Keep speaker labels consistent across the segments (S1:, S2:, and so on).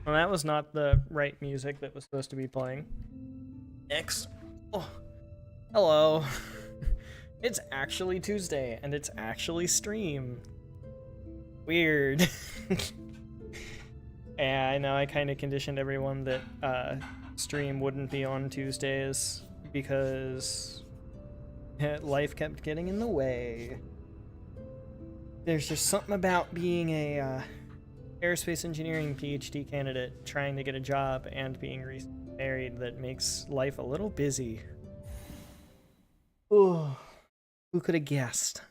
S1: Well, that was not the right music that was supposed to be playing. Next. Oh, hello. It's actually Tuesday, and it's actually stream. Weird. Yeah, I know I kind of conditioned everyone that stream wouldn't be on Tuesdays because life kept getting in the way. There's just something about being a aerospace engineering PhD candidate trying to get a job and being married that makes life a little busy. Oh, who could have guessed?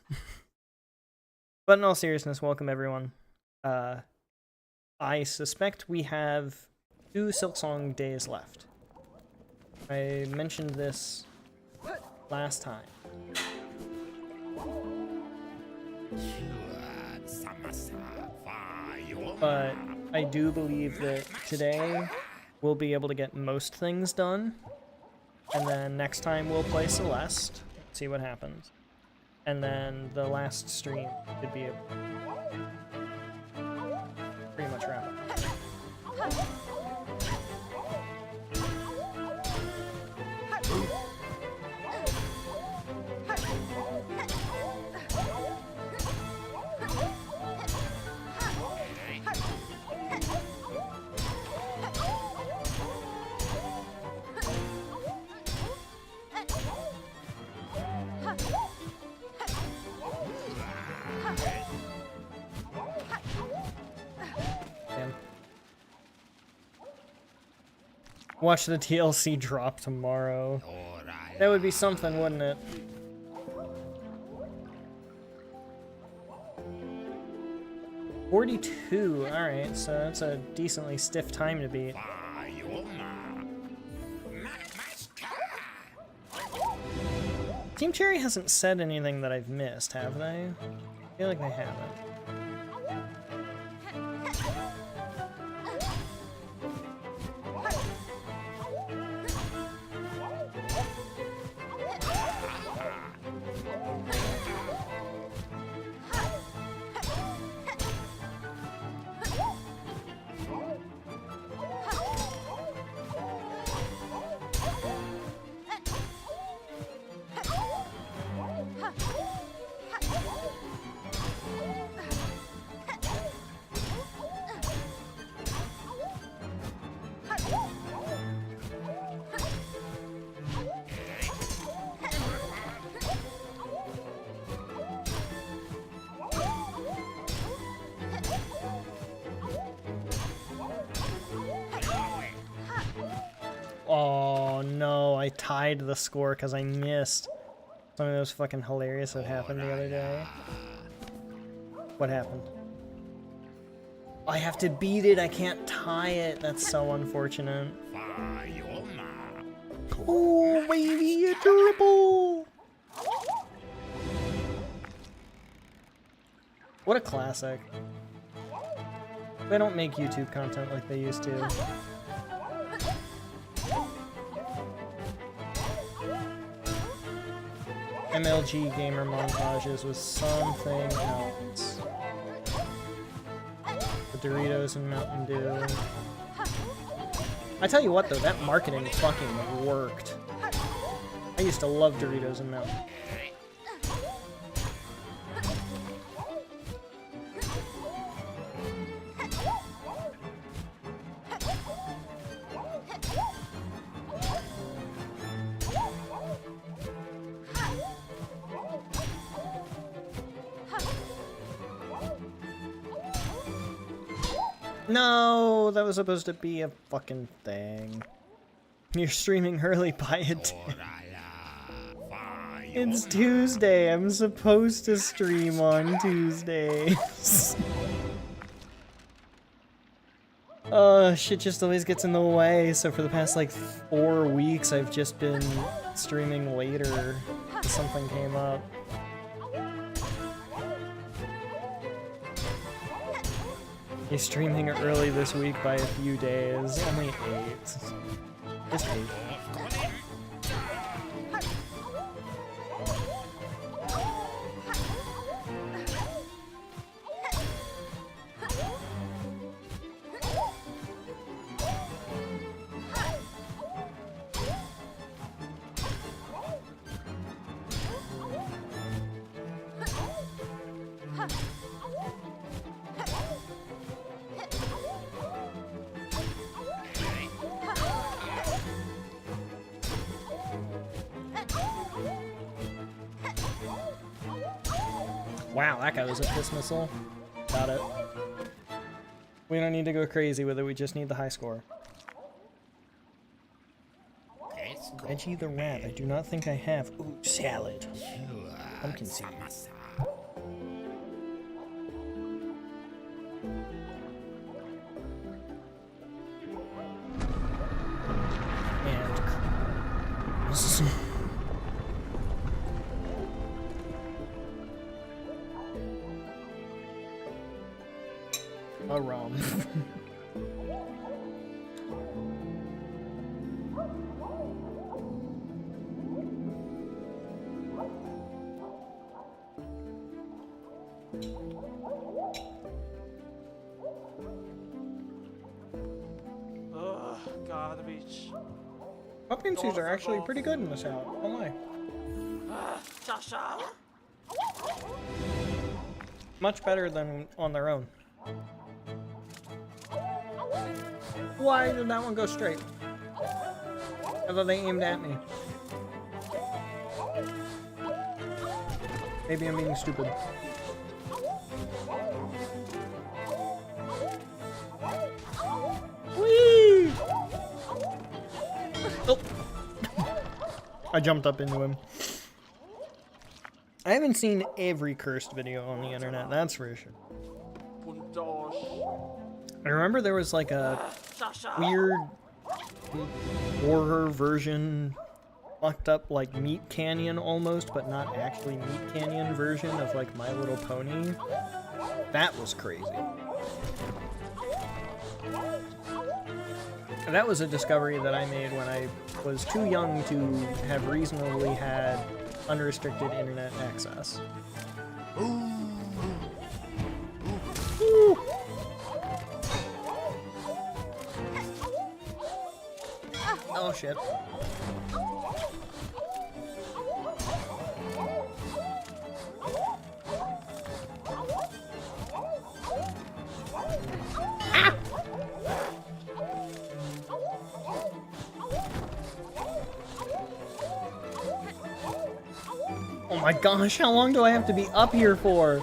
S1: But in all seriousness, welcome everyone. I suspect we have 2 Silksong days left. I mentioned this last time. But I do believe that today we'll be able to get most things done. And then next time we'll play Celeste, see what happens. And then the last stream should be pretty much wrap up. Watch the TLC drop tomorrow. That would be something, wouldn't it? $42. Alright, so that's a decently stiff time to beat. Team Cherry hasn't said anything that I've missed, have they? I feel like they haven't. Oh no, I tied the score because I missed. Something that was fucking hilarious that happened the other day. What happened? I have to beat it, I can't tie it. That's so unfortunate. Oh baby, a triple! What a classic. They don't make YouTube content like they used to. MLG gamer montages was something else. The Doritos and Mountain Dew. I tell you what though, that marketing fucking worked. I used to love Doritos and Mountain Dew. No, that was supposed to be a fucking thing. You're streaming early by a day. It's Tuesday. I'm supposed to stream on Tuesdays. Shit just always gets in the way. So for the past like 4 weeks, I've just been streaming later. Something came up. He's streaming early this week by a few days. Only 8. Just 8. Wow, that guy was a piss missile. Got it. We don't need to go crazy with it, we just need the high score. Reggie the Rat, I do not think I have. Ooh, salad. Pumpkin seed. And... a rum.
S2: Garbage.
S1: Pumpkin seeds are actually pretty good in this out. Oh my. Much better than on their own. Why did that one go straight? I thought they aimed at me. Maybe I'm being stupid. Whee! Oh. I jumped up into him. I haven't seen every cursed video on the internet, that's for sure. I remember there was like a weird horror version, fucked up like Meat Canyon almost, but not actually Meat Canyon version of like My Little Pony. That was crazy. That was a discovery that I made when I was too young to have reasonably had unrestricted internet access. Ooh. Oh shit. Ah! Oh my gosh, how long do I have to be up here for?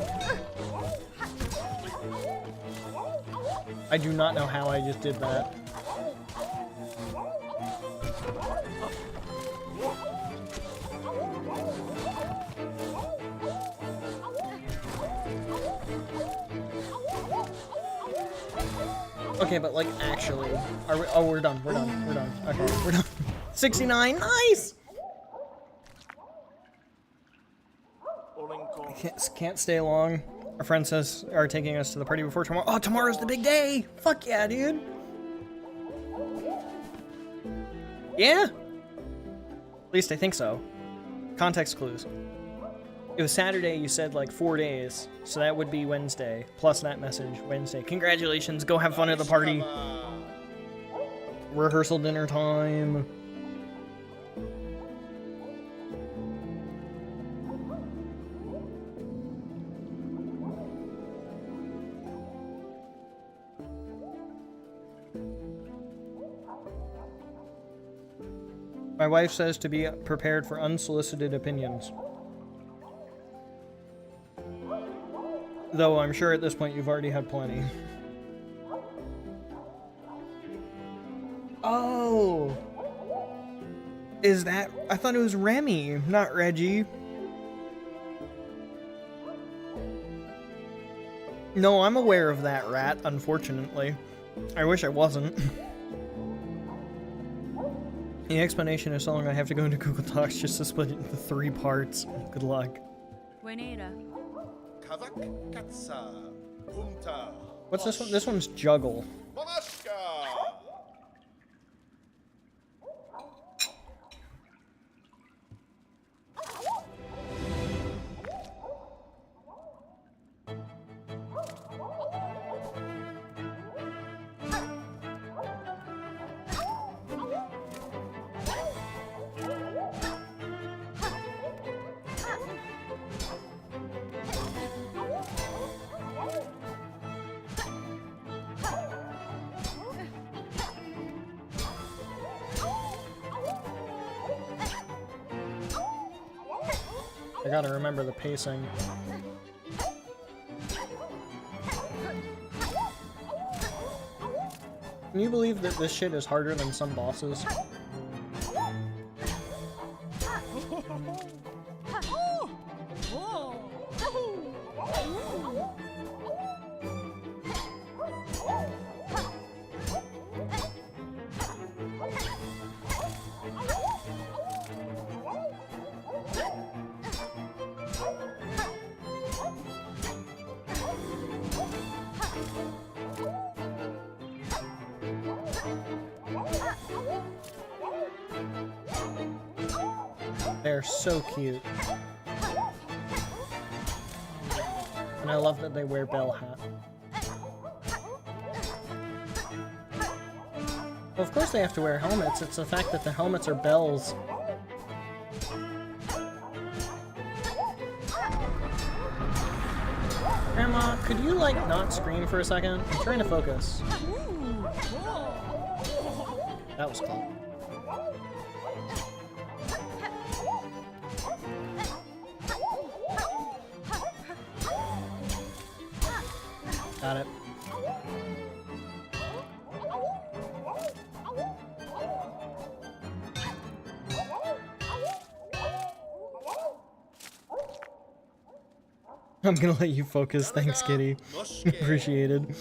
S1: I do not know how I just did that. Okay, but like actually, are we? Oh, we're done. We're done. We're done. Okay, we're done. 69. Nice. Can't stay long. Our friends are taking us to the party before tomorrow. Oh, tomorrow's the big day. Fuck yeah, dude. Yeah. At least I think so. Context clues. It was Saturday, you said like 4 days, so that would be Wednesday, plus that message, Wednesday. Congratulations, go have fun at the party. Rehearsal dinner time. My wife says to be prepared for unsolicited opinions. Though I'm sure at this point you've already had plenty. Oh! Is that... I thought it was Remy, not Reggie. No, I'm aware of that, Rat, unfortunately. I wish I wasn't. The explanation is so long I have to go into Google Docs just to split it into 3 parts. Good luck. What's this one? This one's Juggle. I gotta remember the pacing. Can you believe that this shit is harder than some bosses? They're so cute. And I love that they wear bell hat. Well, of course they have to wear helmets. It's the fact that the helmets are bells. Grandma, could you, like, not scream for a second? I'm trying to focus. That was cool. Got it. I'm gonna let you focus. Thanks, Kitty. Appreciated.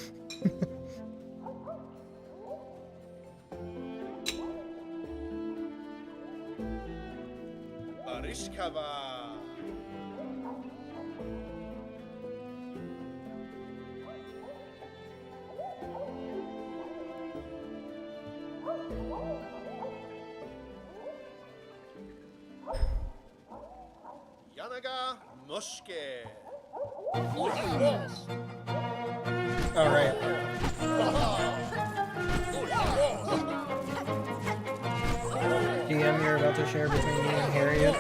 S1: Alright. DM you're about to share between me and Harriet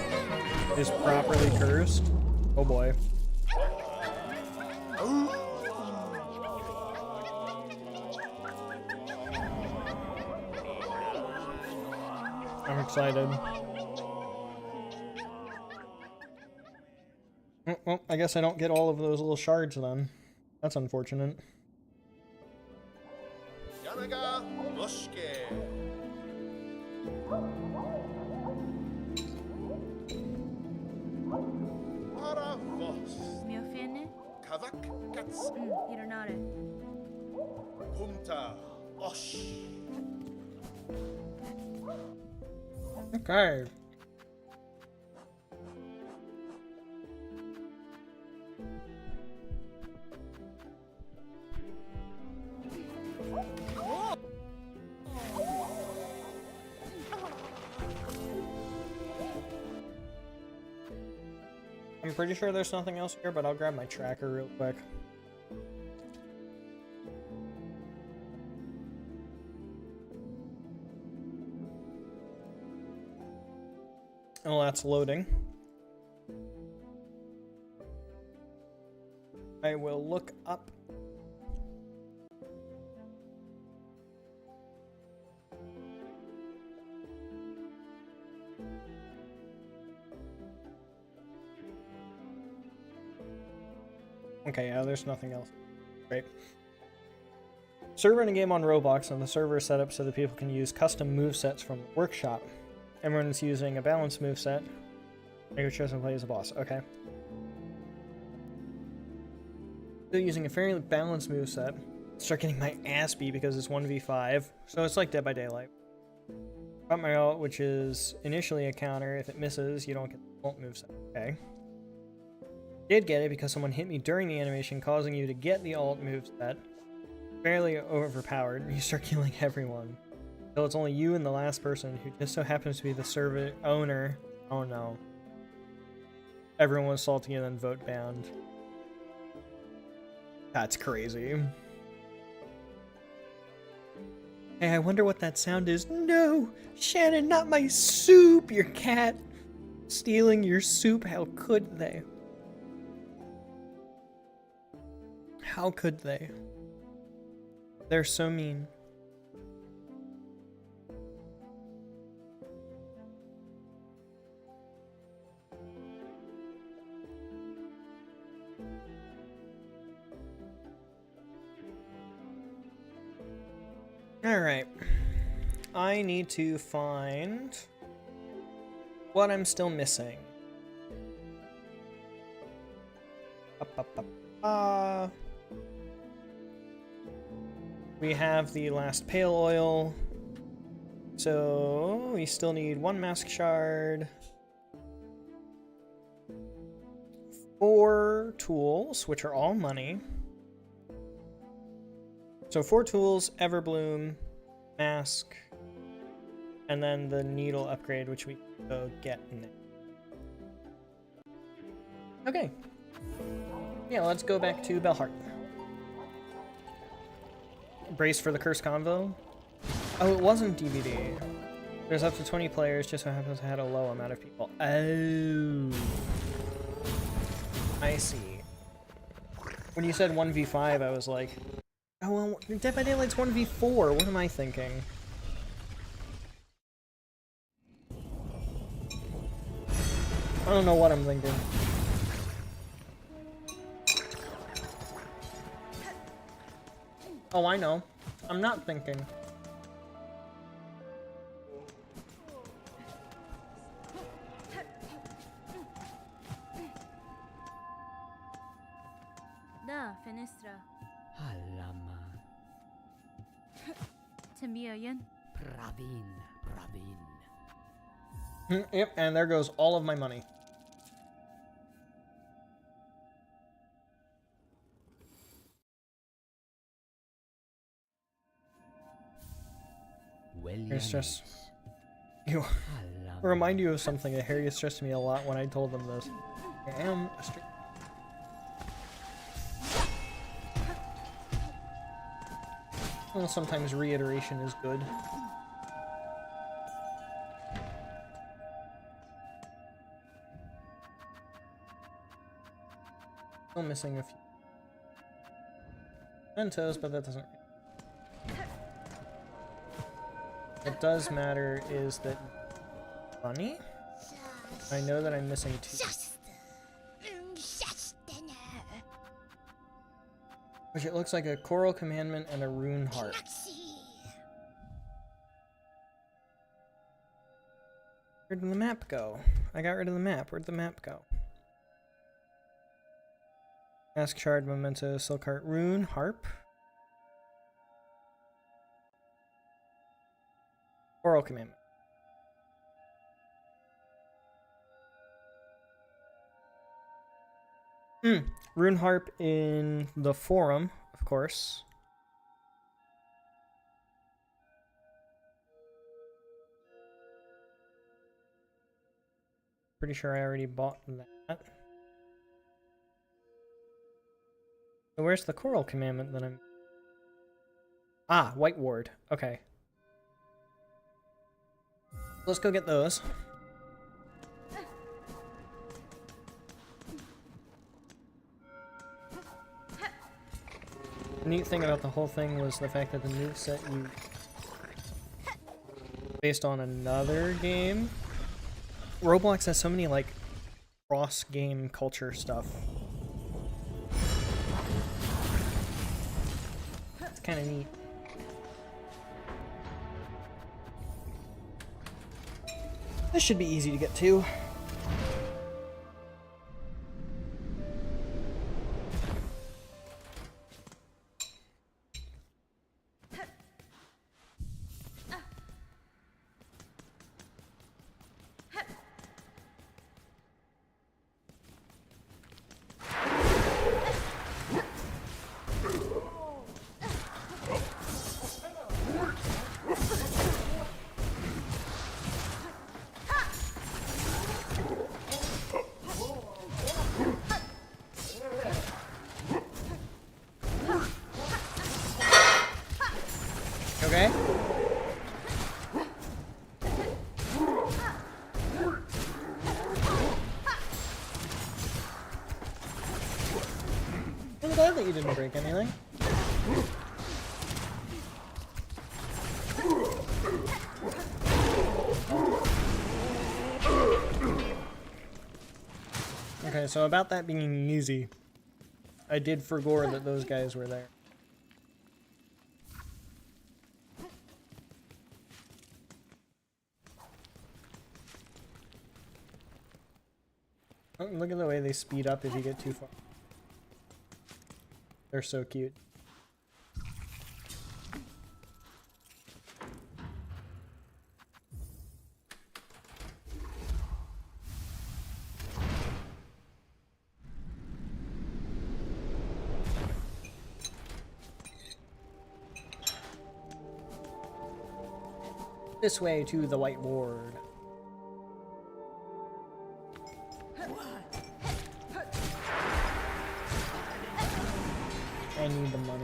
S1: is properly cursed. Oh boy. I'm excited. Well, I guess I don't get all of those little shards then. That's unfortunate. Okay. I'm pretty sure there's nothing else here, but I'll grab my tracker real quick. Oh, that's loading. I will look up. Okay, yeah, there's nothing else. Great. Server in a game on Roblox, and the server is set up so that people can use custom movesets from the workshop. Everyone's using a balanced moveset. Make your choice and play as a boss. Okay. Still using a fairly balanced moveset. Start getting my ass beat because it's 1v5. So it's like Dead by Daylight. Got my ult, which is initially a counter. If it misses, you don't get the ult moveset. Okay. Did get it because someone hit me during the animation, causing you to get the ult moveset. Fairly overpowered. You start killing everyone. So it's only you and the last person, who just so happens to be the server owner. Oh no. Everyone was salty and then vote banned. That's crazy. Hey, I wonder what that sound is. No! Shannon, not my soup! Your cat stealing your soup. How could they? How could they? They're so mean. Alright. I need to find what I'm still missing. We have the last pale oil. So we still need 1 mask shard. 4 tools, which are all money. So 4 tools, Everbloom, mask, and then the needle upgrade, which we can go get in there. Okay. Yeah, let's go back to Belhart. Brace for the Curse Convo. Oh, it wasn't DVD. There's up to 20 players, just so happens I had a low amount of people. Oh. I see. When you said 1v5, I was like, oh, well, Dead by Daylight's 1v4. What am I thinking? I don't know what I'm thinking. Oh, I know. I'm not thinking.
S2: Da, fenestra.
S3: Halama.
S2: Tamiyan.
S3: Pravin.
S1: Yep, and there goes all of my money. Hair stress. You remind you of something. A Harry stressed me a lot when I told them this. I am a street. Well, sometimes reiteration is good. Still missing a few mementos, but that doesn't. What does matter is that money. I know that I'm missing 2. Which it looks like a choral commandment and a rune harp. Where did the map go? I got rid of the map. Where'd the map go? Mask shard, memento, silk heart, rune, harp. Oral commandment. Rune harp in the forum, of course. Pretty sure I already bought that. So where's the coral commandment that I'm... Ah, White Ward. Okay. Let's go get those. The neat thing about the whole thing was the fact that the moveset you... based on another game. Roblox has so many, like, cross-game culture stuff. It's kind of neat. This should be easy to get to. Okay. I'm glad that you didn't break anything. Okay, so about that being easy, I did forgot that those guys were there. Oh, look at the way they speed up if you get too far. They're so cute. This way to the White Ward. I need the money.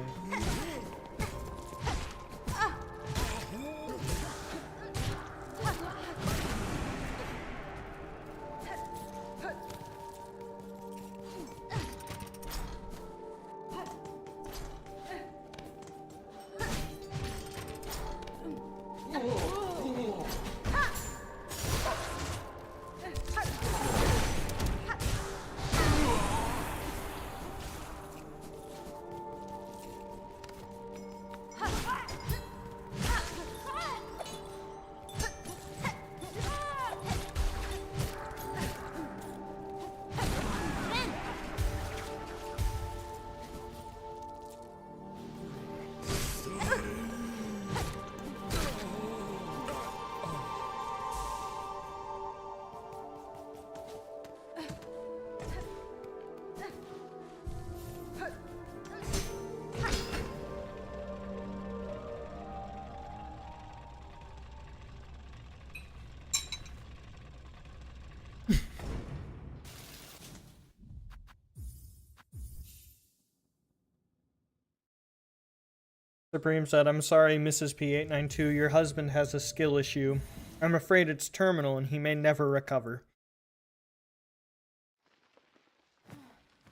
S1: Supreme said, "I'm sorry, Mrs. P892, your husband has a skill issue. I'm afraid it's terminal and he may never recover."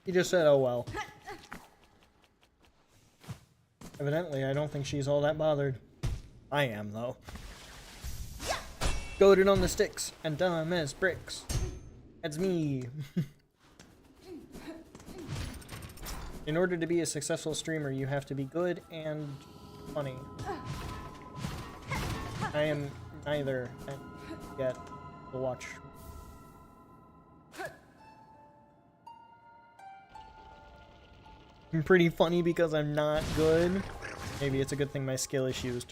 S1: He just said, "Oh well." Evidently, I don't think she's all that bothered. I am, though. Goated on the sticks and dumb as bricks. That's me. In order to be a successful streamer, you have to be good and funny. I am neither. I get to watch. I'm pretty funny because I'm not good. Maybe it's a good thing my skill issues.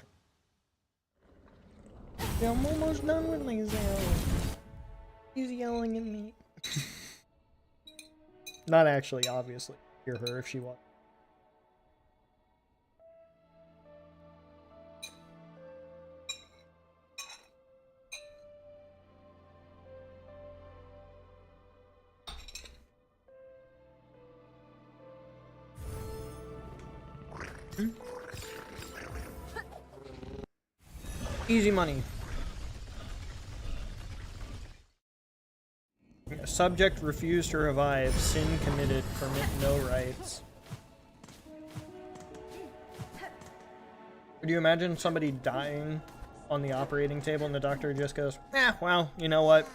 S1: Yeah, I'm almost done with myself. He's yelling at me. Not actually, obviously. Hear her if she wants. Easy money. Subject refused to revive. Sin committed. Permit no rights. Could you imagine somebody dying on the operating table and the doctor just goes, well, you know what?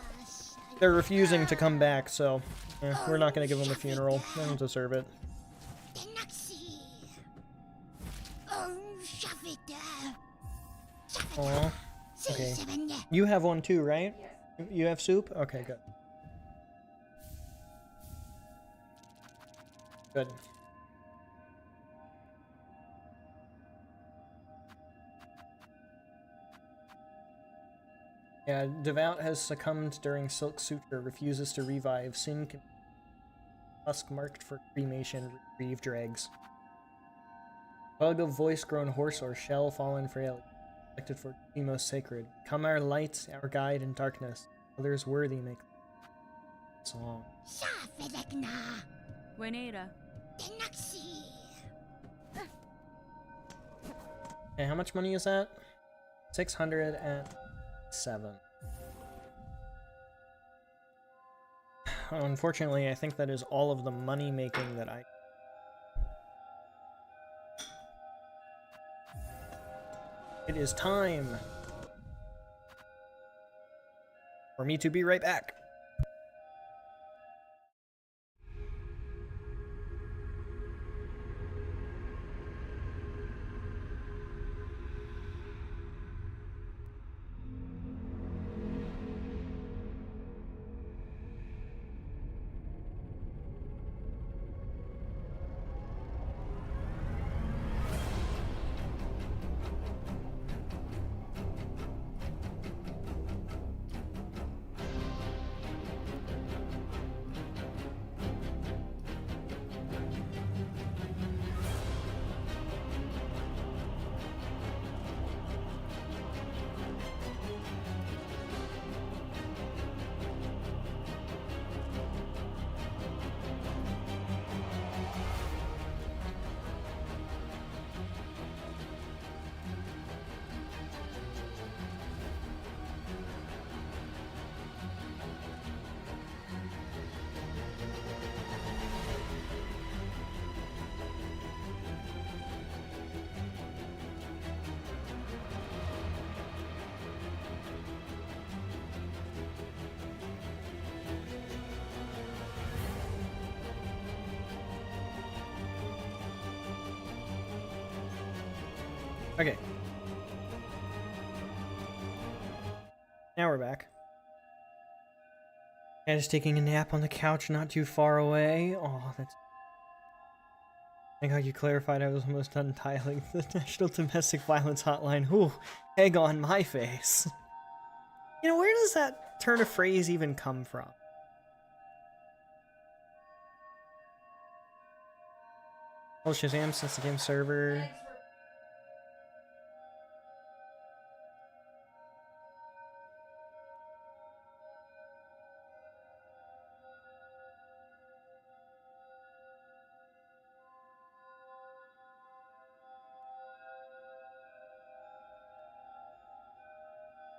S1: They're refusing to come back, so we're not going to give them a funeral. They don't deserve it. Aw. Okay. You have one too, right? You have soup? Okay, good. Good. Yeah, Devout has succumbed during Silk Suture, refuses to revive. Sin husk marked for cremation, retrieve dregs. Bug of voice grown hoarse or shell fallen frail, selected for the most sacred. Come our light, our guide in darkness. Others worthy make song.
S2: Buenera.
S1: Okay, how much money is that? 607. Unfortunately, I think that is all of the money making that I... It is time for me to be right back. Okay. Now we're back. I was taking a nap on the couch not too far away. Oh, that's... Thank God you clarified I was almost done dialing the National Domestic Violence Hotline. Ooh, egg on my face. You know, where does that turn of phrase even come from? Oh, Shazam since the game server...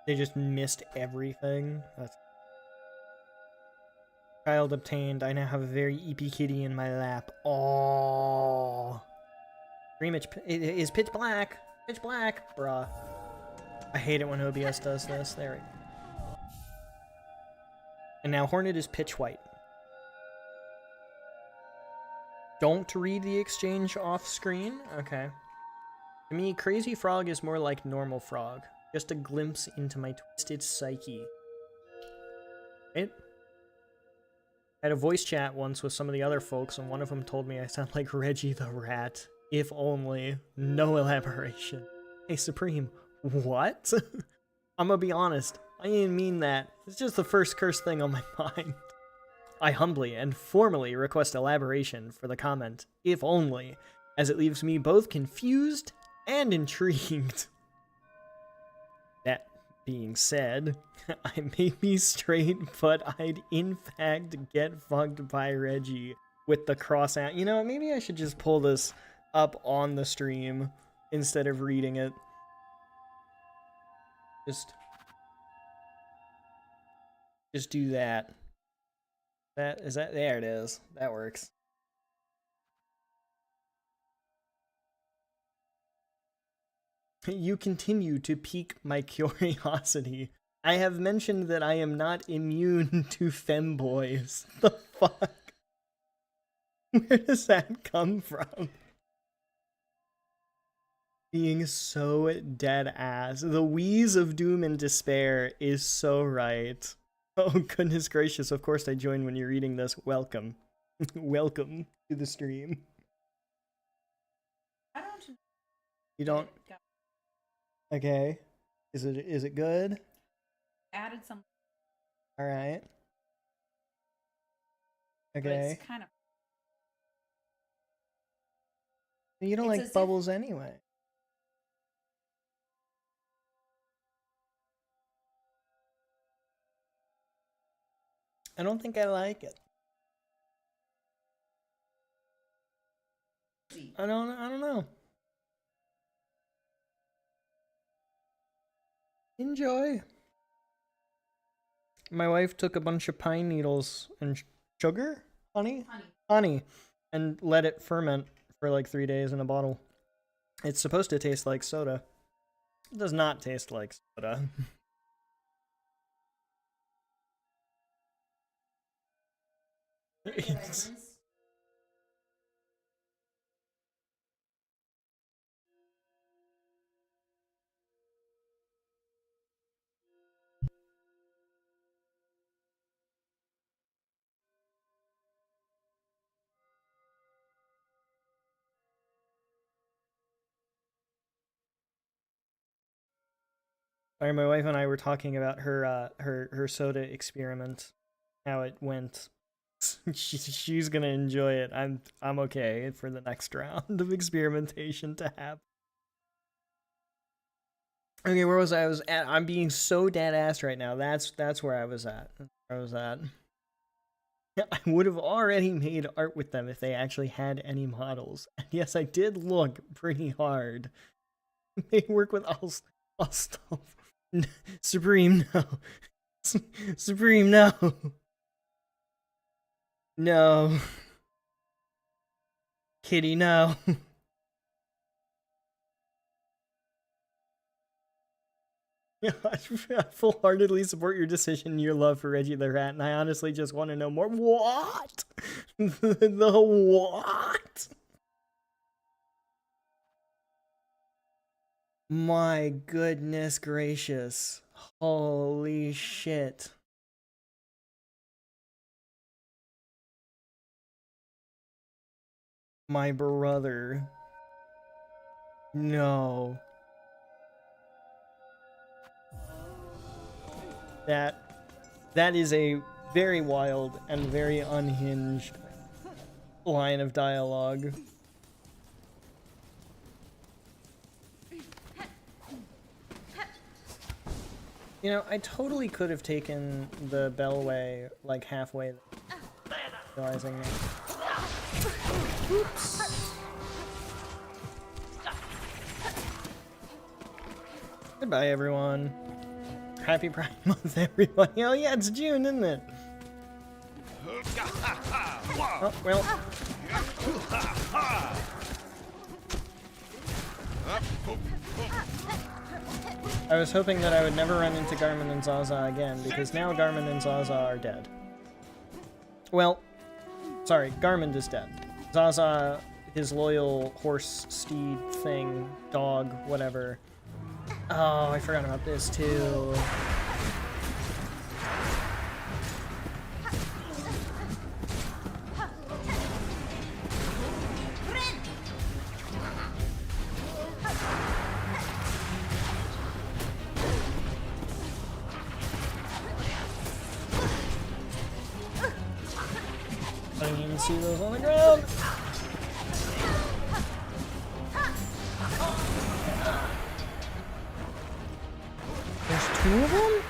S1: They just missed everything. That's... Child obtained. I now have a very eepy kitty in my lap. Oh, Dreamage is pitch black. Pitch black, bruh. I hate it when OBS does this. There we go. And now Hornet is pitch white. Don't read the exchange off screen. Okay. To me, Crazy Frog is more like normal frog. Just a glimpse into my twisted psyche. Right? I had a voice chat once with some of the other folks, and one of them told me I sound like Reggie the Rat. If only. No elaboration. Hey, Supreme. What? I'm gonna be honest. I didn't mean that. It's just the first cursed thing on my mind. I humbly and formally request elaboration for the comment, if only, as it leaves me both confused and intrigued. That being said, I may be straight, but I'd in fact get fucked by Reggie with the cross out. You know, maybe I should just pull this up on the stream instead of reading it. Just do that. There it is. That works. You continue to pique my curiosity. I have mentioned that I am not immune to femboys. The fuck? Where does that come from? Being so dead ass. The wheeze of doom and despair is so right. Oh, goodness gracious. Of course I join when you're reading this. Welcome. Welcome to the stream.
S4: I don't.
S1: You don't? Okay. Is it good?
S4: Added some.
S1: All right.
S4: But
S1: Okay.
S4: it's kind of.
S1: You don't
S4: It's
S1: like
S4: as if-
S1: bubbles anyway. I don't think I like it. I don't know. Enjoy. My wife took a bunch of pine needles and sugar, honey, and let it ferment for like 3 days in a bottle. It's supposed to taste like soda. It does not taste like soda. It's... Sorry, my wife and I were talking about her soda experiment, how it went. She's gonna enjoy it. I'm okay for the next round of experimentation to happen. Okay, where was I? I was at. I'm being so dead ass right now. That's where I was at. I would have already made art with them if they actually had any models. And yes, I did look pretty hard. They work with all stuff. Supreme, no. Supreme, no. No. Kitty, no. Yeah, I full-heartedly support your decision and your love for Reggie the Rat, and I honestly just want to know more. What? The what? My goodness gracious. Holy shit. My brother. No. That is a very wild and very unhinged line of dialogue. You know, I totally could have taken the Bellway like halfway, realizing that. Oops. Goodbye, everyone. Happy Pride Month, everybody. Oh yeah, it's June, isn't it? Oh, well. I was hoping that I would never run into Garmin and Zaza again, because now Garmin and Zaza are dead. Well, sorry, Garmin is dead. Zaza, his loyal horse, steed, thing, dog, whatever. Oh, I forgot about this too. I didn't even see those on the ground. There's two of them?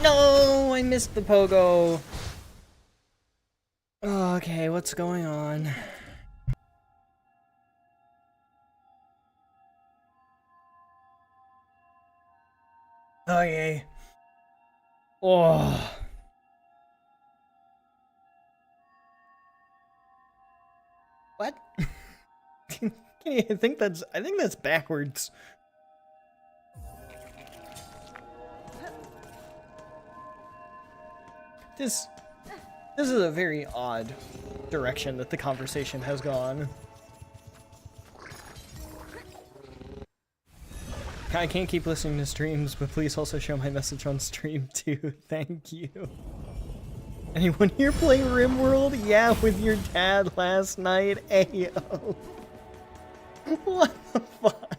S1: No, I missed the pogo. Okay, what's going on? Okay. Oh. What? I think that's backwards. This is a very odd direction that the conversation has gone. I can't keep listening to streams, but please also show my message on stream too. Thank you. Anyone here play RimWorld? Yeah, with your dad last night. Ayo. What the fuck?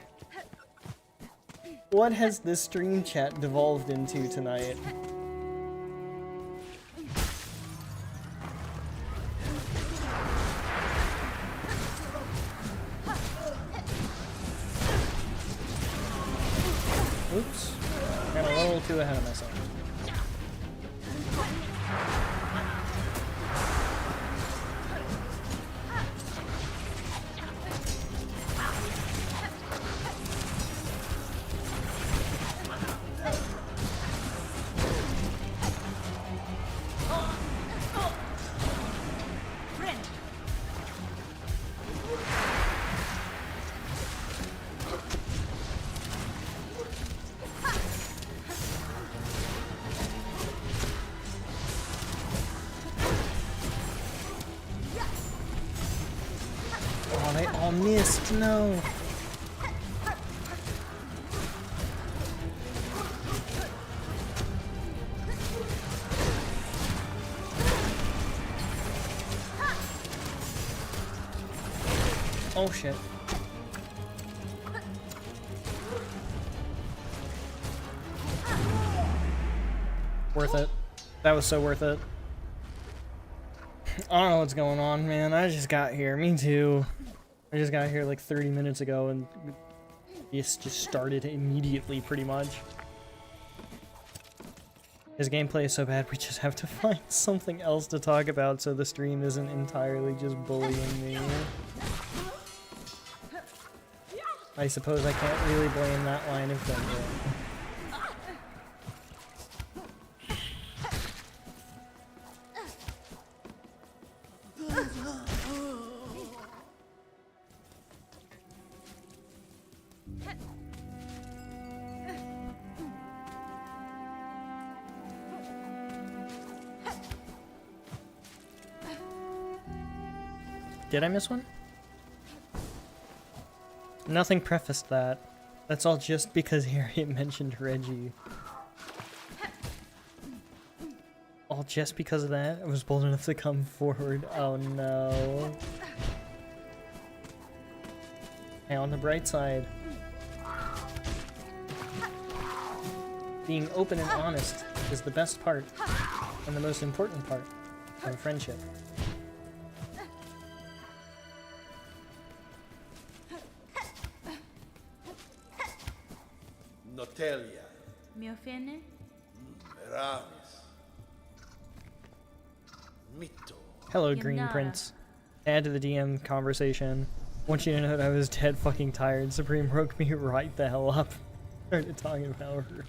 S1: What has this stream chat devolved into tonight? Oops. Got a little too ahead of myself. They all missed, no. Oh shit. Worth it. That was so worth it. I don't know what's going on, man. I just got here. Me too. I just got here like 30 minutes ago and this just started immediately, pretty much. His gameplay is so bad, we just have to find something else to talk about so the stream isn't entirely just bullying me. I suppose I can't really blame that line of thinking. Did I miss one? Nothing prefaced that. That's all just because Harriet mentioned Reggie. All just because of that? I was bold enough to come forward. Oh no. Hey, on the bright side. Being open and honest is the best part and the most important part of a friendship.
S4: Notelia,
S2: Mi offende?
S4: Meravis, Mito.
S1: Hello, Green Prince. Add to the DM conversation. Want you to know that I was dead fucking tired. Supreme broke me right the hell up. Started talking about her.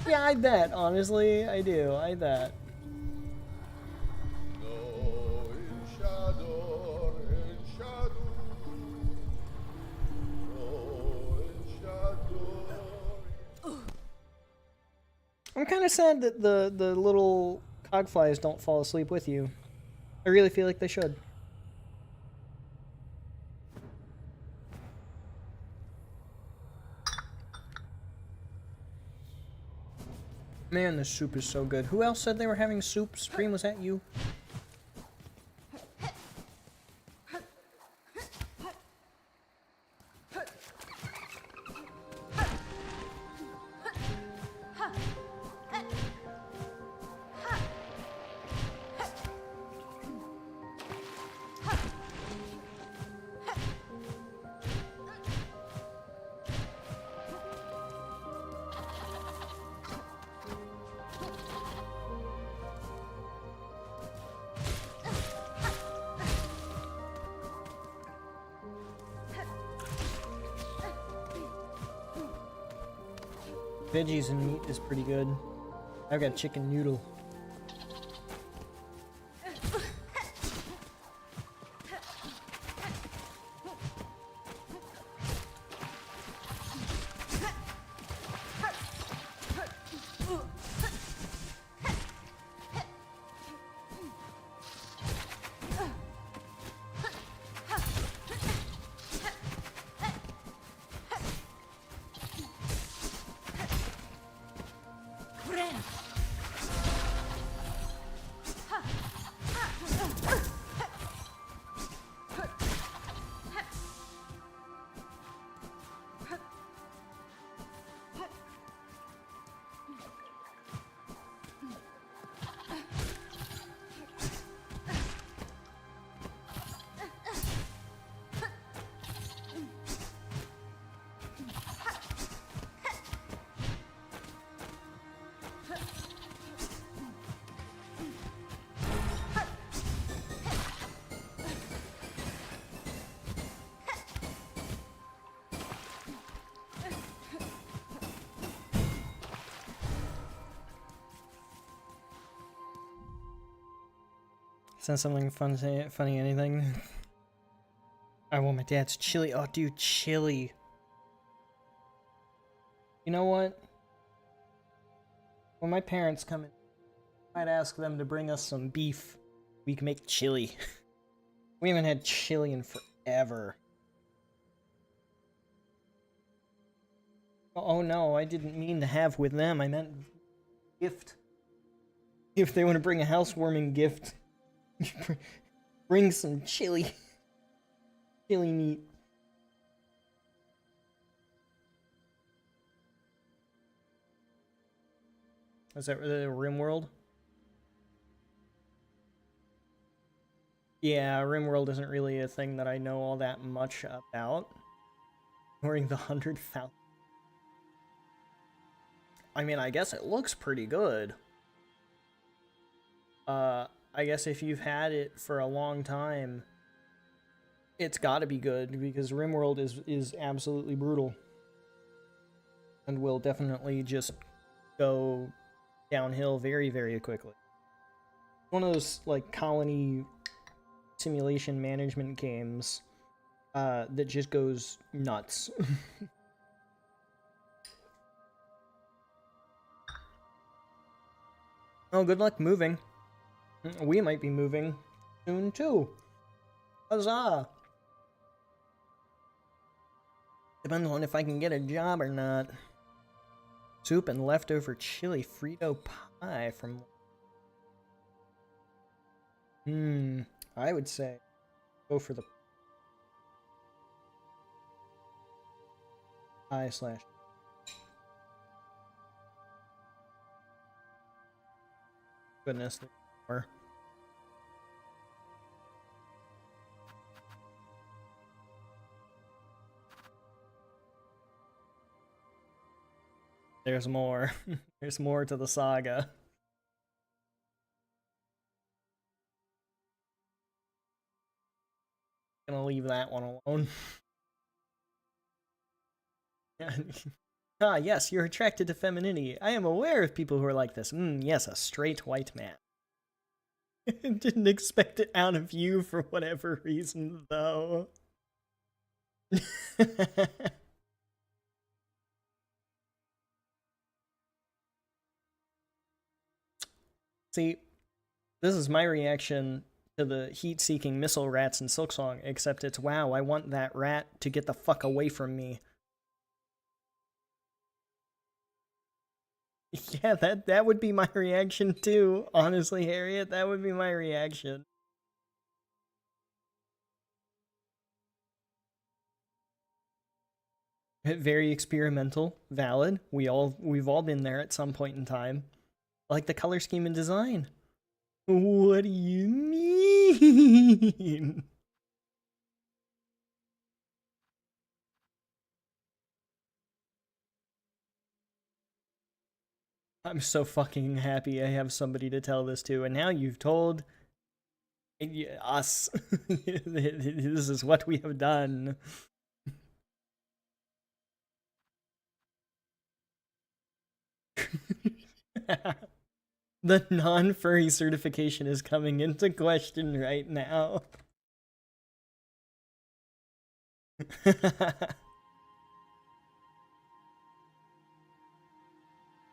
S1: Yeah, I bet, honestly. I do. I bet. of sad that the little cogflies don't fall asleep with you. I really feel like they should. Man, this soup is so good. Who else said they were having soup? Supreme, was that you? Veggies and meat is pretty good. I've got chicken noodle. Said something funny, anything? I want my dad's chili. Oh, dude, chili. You know what? When my parents come in, I might ask them to bring us some beef. We can make chili. We haven't had chili in forever. Oh no, I didn't mean to have with them. I meant gift. If they want to bring a housewarming gift, bring some chili. Chili meat. Is that the RimWorld? Yeah, RimWorld isn't really a thing that I know all that much about. Wearing the 100,000. I mean, I guess it looks pretty good. I guess if you've had it for a long time, it's gotta be good, because RimWorld is absolutely brutal. And will definitely just go downhill very, very quickly. One of those, like, colony simulation management games that just goes nuts. Oh, good luck moving. We might be moving soon, too. Huzzah! Depends on if I can get a job or not. Soup and leftover chili Frito pie from... I would say go for the pie slash... Goodness. More. There's more. There's more to the saga. Gonna leave that one alone. Ah, yes, you're attracted to femininity. I am aware of people who are like this. Yes, a straight white man. Didn't expect it out of you for whatever reason, though. See, this is my reaction to the heat-seeking missile rats in Silksong, except it's, wow, I want that rat to get the fuck away from me. Yeah, that would be my reaction too. Honestly, Harriet, that would be my reaction. Very experimental, valid. We've all been there at some point in time. I like the color scheme and design. What do you mean? I'm so fucking happy I have somebody to tell this to, and now you've told us. This is what we have done. The non-furry certification is coming into question right now.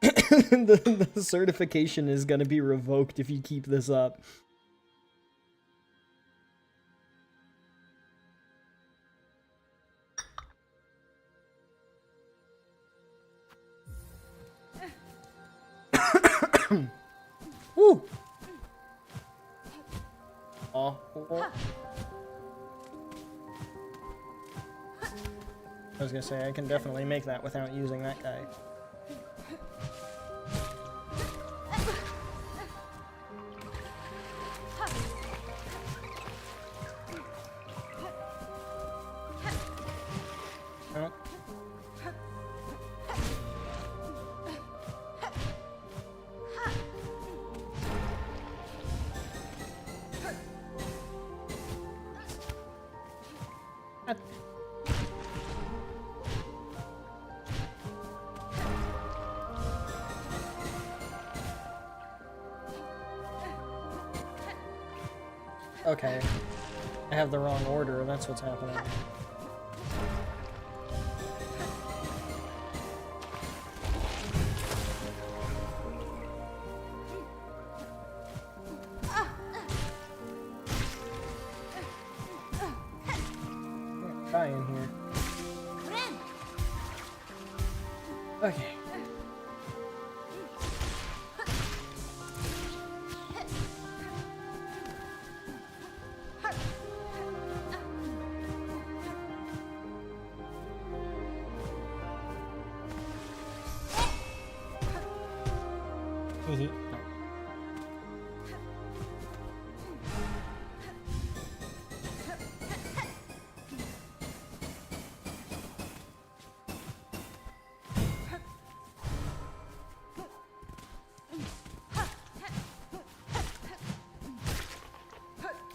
S1: The certification is gonna be revoked if you keep this up. Woo! Oh. I was gonna say, I can definitely make that without using that guy. Oh. Okay. I have the wrong order, that's what's happening. Guy in here. Okay.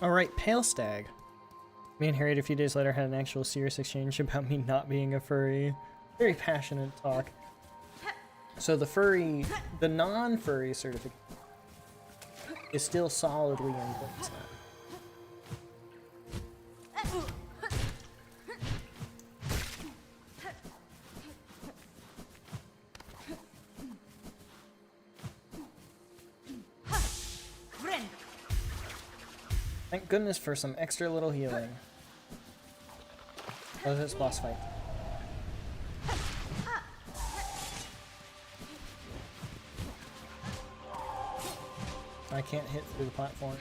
S1: Alright, Pale Stag. Me and Harriet a few days later had an actual serious exchange about me not being a furry. Very passionate talk. So the non-furry certificate is still solidly in place now. Thank goodness for some extra little healing. Oh, this boss fight. I can't hit through the platform.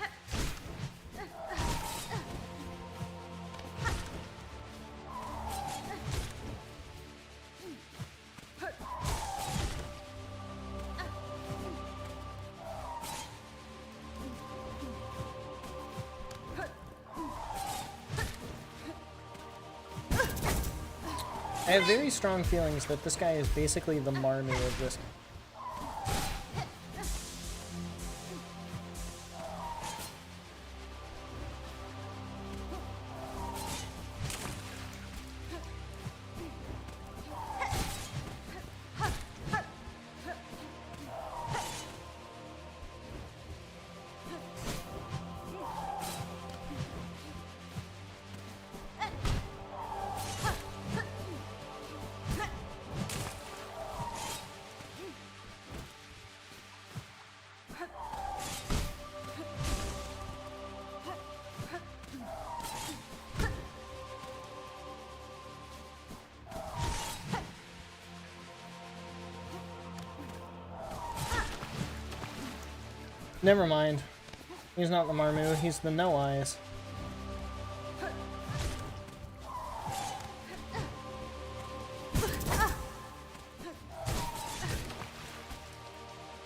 S1: I have very strong feelings that this guy is basically the Marnu of this. Never mind. He's not the Marmu, he's the No Eyes.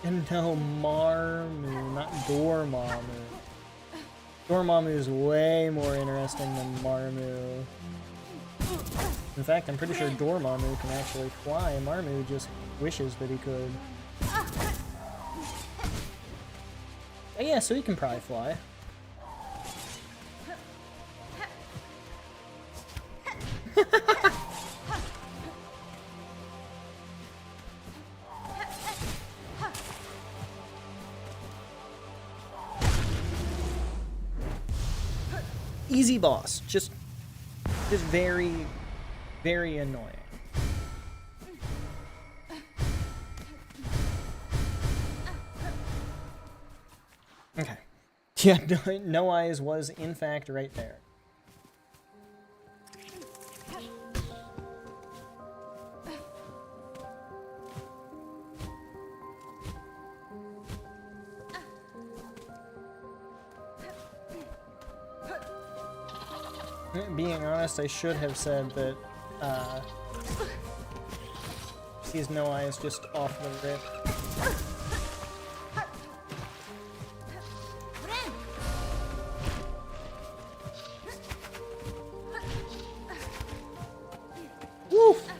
S1: And no, Marmu, not Dormammu. Dormammu is way more interesting than Marmu. In fact, I'm pretty sure Dormammu can actually fly. Marmu just wishes that he could. Oh, yeah, so he can probably fly. Easy boss, just very, very annoying. Okay. Yeah, no Eyes was in fact right there. Being honest, I should have said that these No Eyes just off the rip. Woof!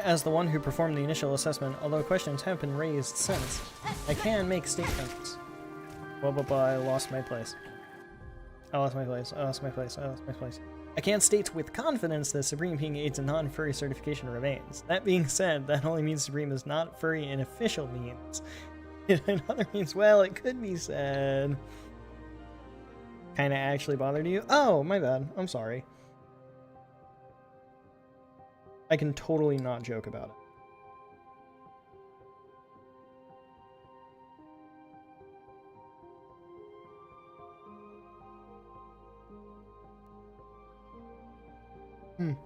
S1: As the one who performed the initial assessment, although questions have been raised since, I can make statements. Blah blah blah, I lost my place. I lost my place, I lost my place, I lost my place. I can state with confidence that Supreme being aids a non-furry certification remains. That being said, that only means Supreme is not furry in official means. In other means, well, it could be said. Kinda actually bothered you? Oh, my bad, I'm sorry. I can totally not joke about it.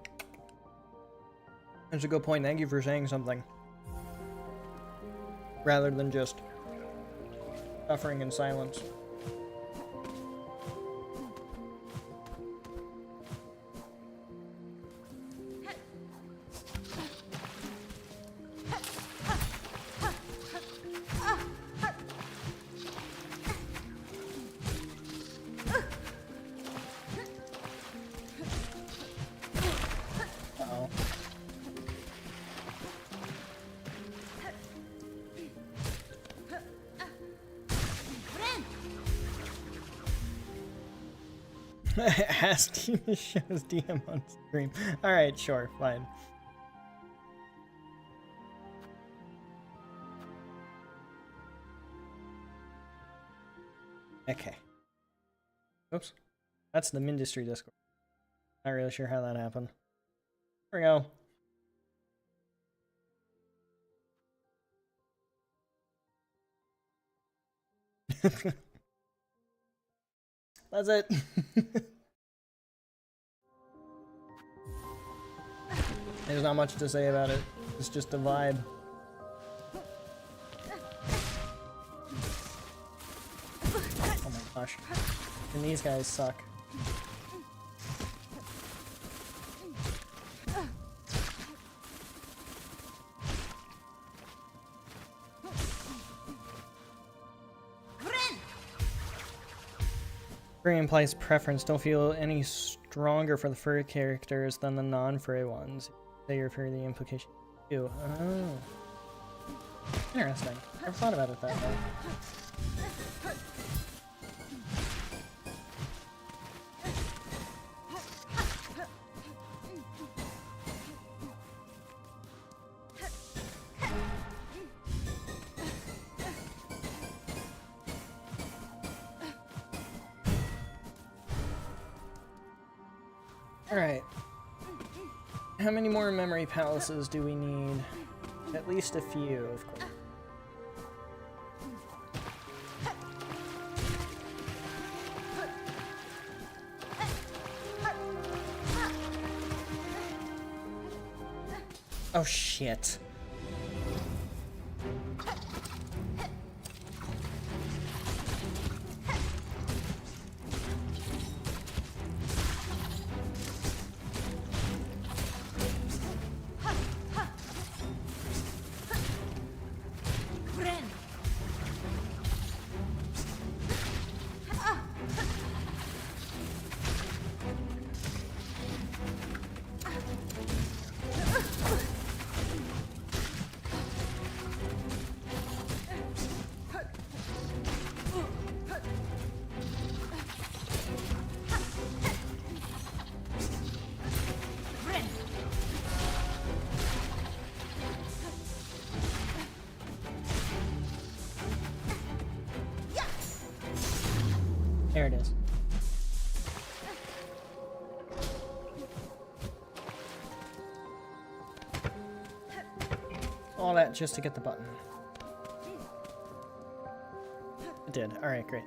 S1: That's a good point. Thank you for saying something. Rather than just suffering in silence. Ask TV shows DM on stream. Alright, sure, fine. Okay. Oops. That's the Mindustry Discord. Not really sure how that happened. There we go. That's it. There's not much to say about it. It's just a vibe. Oh my gosh. And these guys suck. Furry implies preference. Don't feel any stronger for the furry characters than the non-furry ones. Say you're furry, the implication. Ew. Oh. Interesting. Never thought about it that way. Alright. How many more memory palaces do we need? At least a few, of course. Oh shit. There it is. All that just to get the button. It did. Alright, great.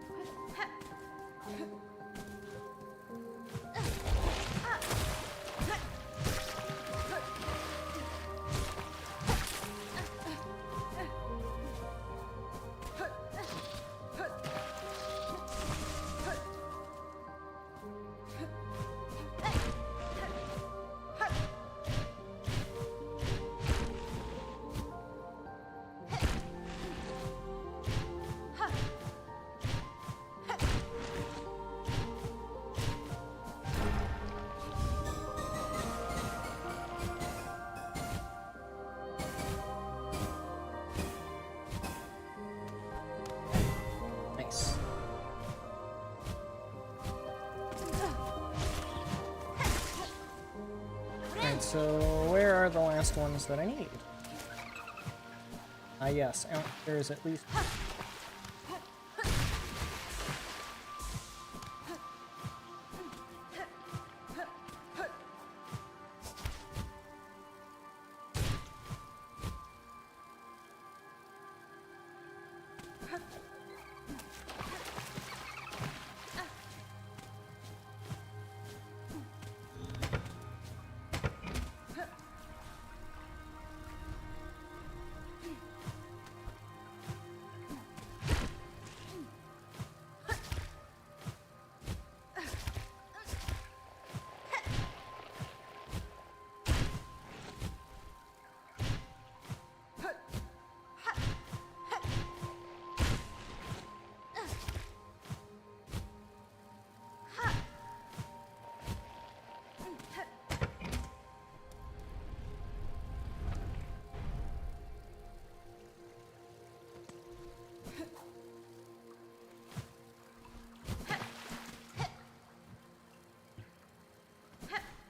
S1: Nice. Alright, so where are the last ones that I need? Ah, yes, out there is at least.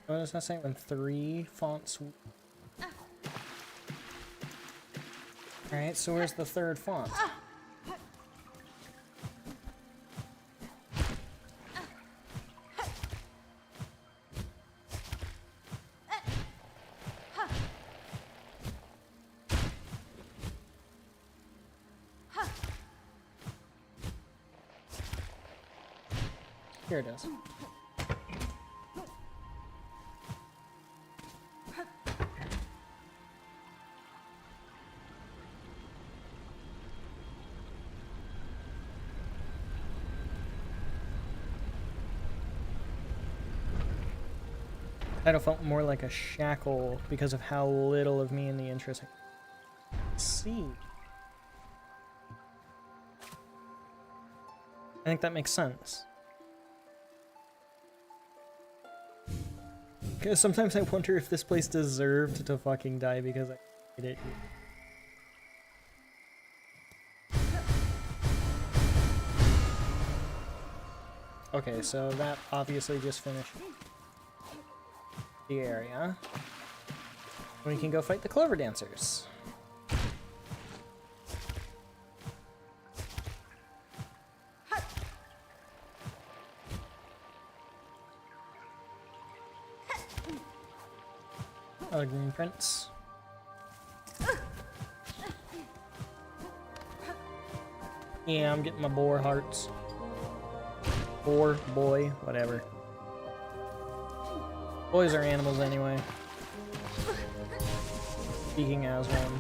S1: What does that say? When 3 fonts. Alright, so where's the third font? Here it is. Title felt more like a shackle because of how little of me in the interest I see. I think that makes sense. Because sometimes I wonder if this place deserved to fucking die because I hate it. Okay, so that obviously just finished the area. We can go fight the Clover Dancers. a green prince. Yeah, I'm getting my boar hearts. Boar, boy, whatever. Boys are animals anyway. Speaking as one.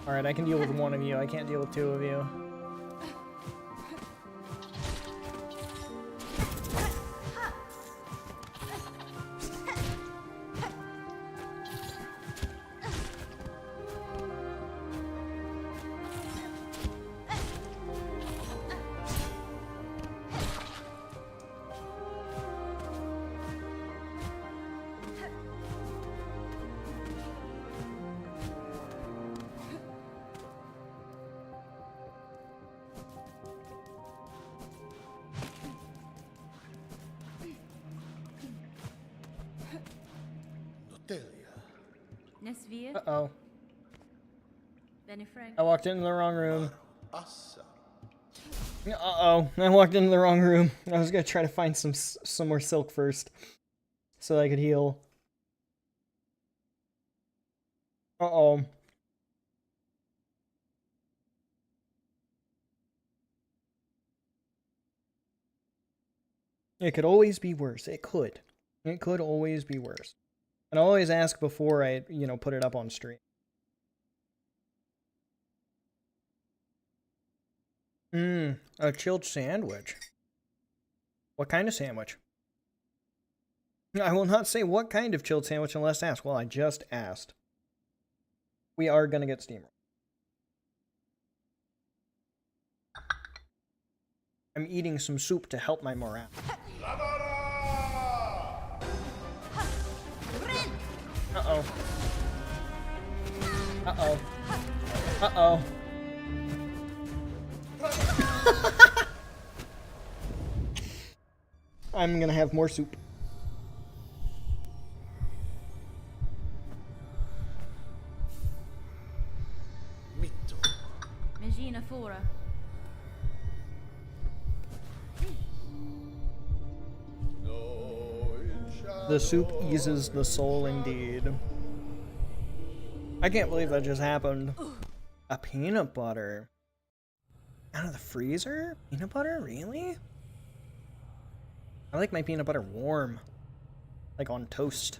S1: Alright, I can deal with one of you. I can't deal with two of you.
S2: Nesvia,
S1: Uh-oh.
S2: Benifrank,
S1: I walked into the wrong room.
S4: Assa.
S1: Uh-oh. I walked into the wrong room. I was gonna try to find some more silk first. So I could heal. Uh-oh. It could always be worse. It could. It could always be worse. And I always ask before I, put it up on stream. A chilled sandwich. What kind of sandwich? I will not say what kind of chilled sandwich unless asked. Well, I just asked. We are gonna get steamrolled. I'm eating some soup to help my morale. Uh-oh. Uh-oh. Uh-oh. I'm gonna have more soup.
S4: Mitto.
S2: Megina Fora,
S1: The soup eases the soul indeed. I can't believe that just happened. A peanut butter. Out of the freezer? Peanut butter? Really? I like my peanut butter warm. Like on toast.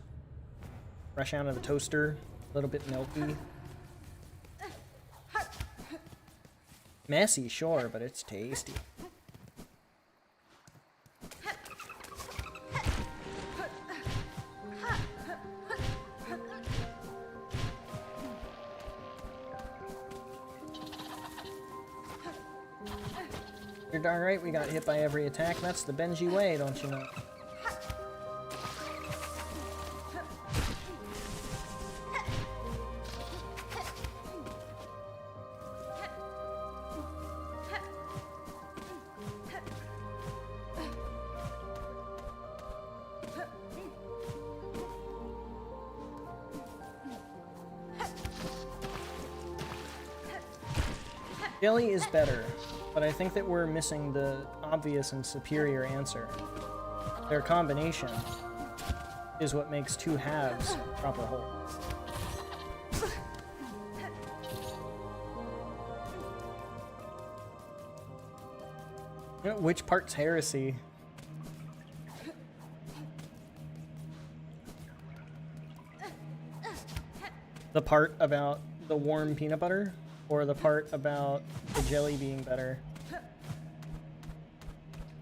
S1: Fresh out of the toaster. A little bit milky. Messy, sure, but it's tasty. You're darn right we got hit by every attack. That's the Benji way, don't you know? Jelly is better, but I think that we're missing the obvious and superior answer. Their combination is what makes two halves proper whole. Which part's heresy? The part about the warm peanut butter? Or the part about the jelly being better?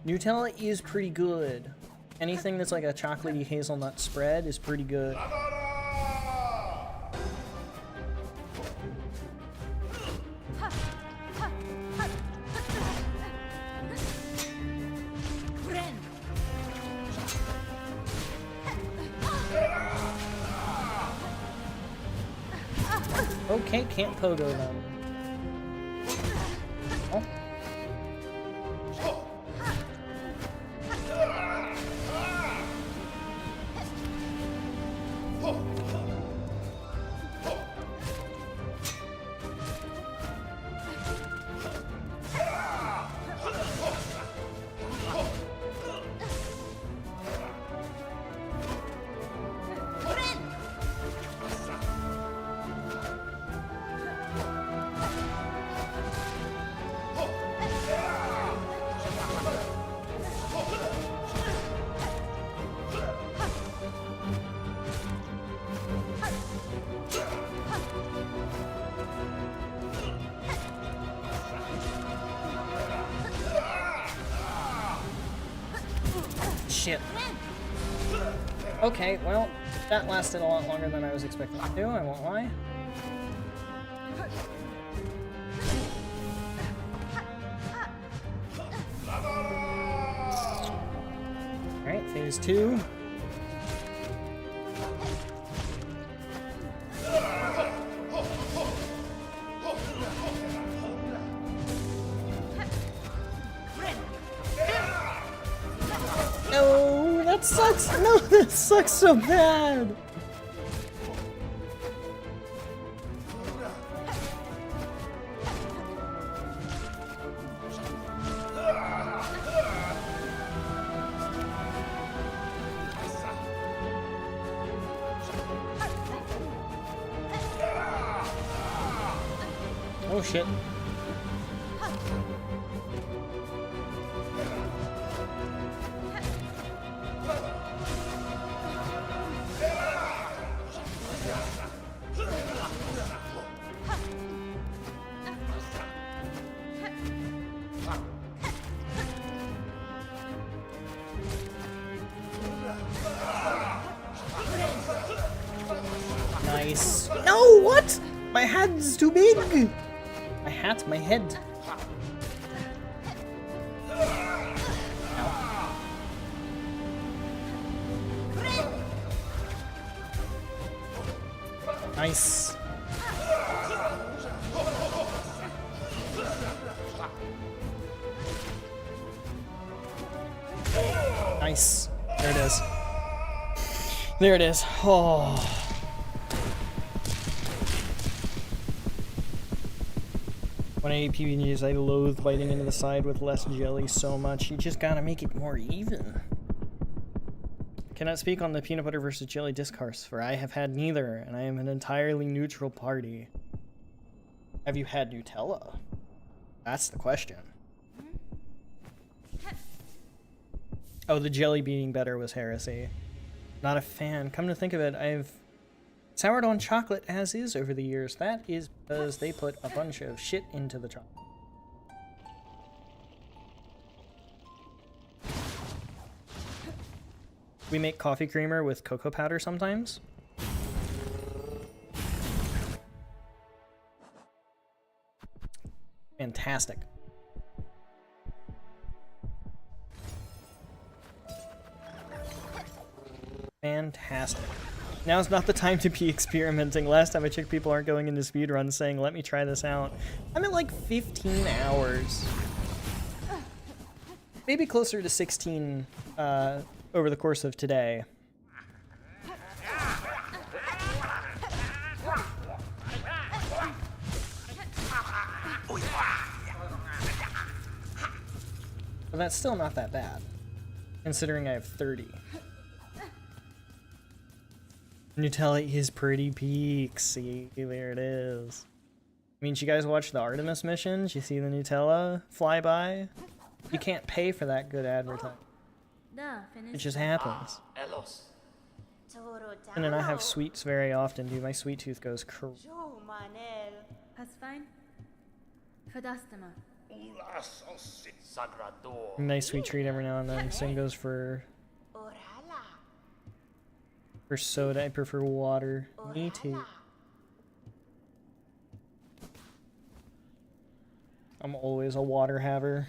S1: Nutella is pretty good. Anything that's like a chocolatey hazelnut spread is pretty good. Okay, can't pogo them. Oh. shit. Okay, well, that lasted a lot longer than I was expecting it to, I won't lie. Alright, phase 2. No, that sucks! No, that sucks so bad! Oh shit. Nice. No, what? My hand's too big. My hat, my head. Nice. Nice. There it is. There it is. Oh. When I eat PB&Js, I loathe biting into the side with less jelly so much. You just gotta make it more even. Cannot speak on the peanut butter versus jelly discourse, for I have had neither, and I am an entirely neutral party. Have you had Nutella? That's the question. Oh, the jelly being better was heresy. Not a fan. Come to think of it, I've soured on chocolate as is over the years. That is because they put a bunch of shit into the chocolate. We make coffee creamer with cocoa powder sometimes. Fantastic. Fantastic. Now's not the time to be experimenting. Last time I checked, people aren't going into speedruns saying, let me try this out. I'm at like 15 hours. Maybe closer to 16 over the course of today. But that's still not that bad, considering I have 30. Nutella is pretty peak. See, there it is. I mean, did you guys watch the Artemis mission? Did you see the Nutella fly by? You can't pay for that good advertising. It just happens. And then I have sweets very often, dude. My sweet tooth goes crazy. Nice sweet treat every now and then. Same goes for soda. I prefer water. Me too. I'm always a water haver.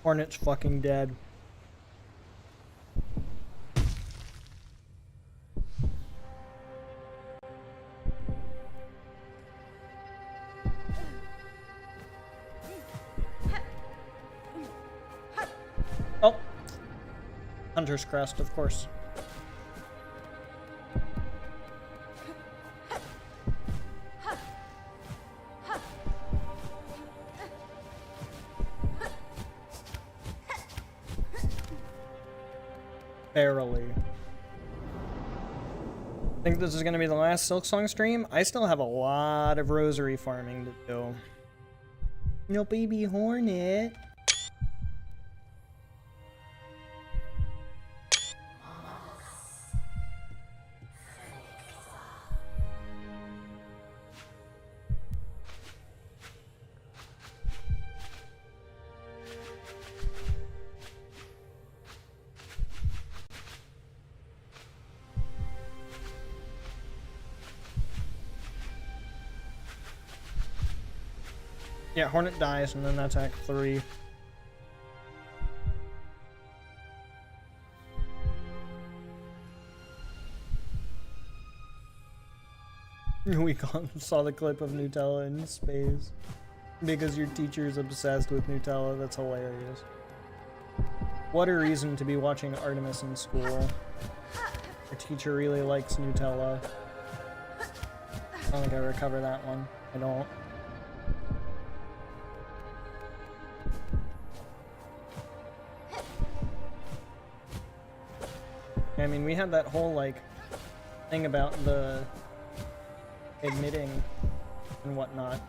S1: Hornet's fucking dead. Oh. Hunter's Crest, of course. Barely. I think this is going to be the last Silksong stream. I still have a lot of rosary farming to do. No baby hornet. Yeah, Hornet dies, and then that's Act 3. We saw the clip of Nutella in space. Because your teacher's obsessed with Nutella, that's hilarious. What a reason to be watching Artemis in school. Your teacher really likes Nutella. I don't think I recover that one. I don't. I mean, we had that whole, like, thing about the admitting and whatnot.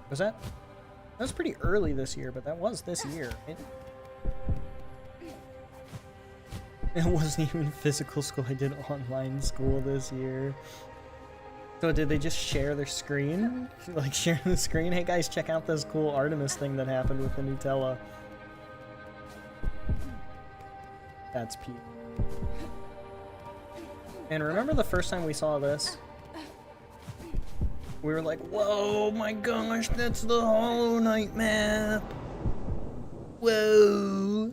S1: Was that? That was pretty early this year, but that was this year. It wasn't even physical school. I did online school this year. So did they just share their screen? Like, share the screen? Hey guys, check out this cool Artemis thing that happened with the Nutella. That's Pete. And remember the first time we saw this? We were like, whoa, my gosh, that's the Hollow Knight map! Whoa!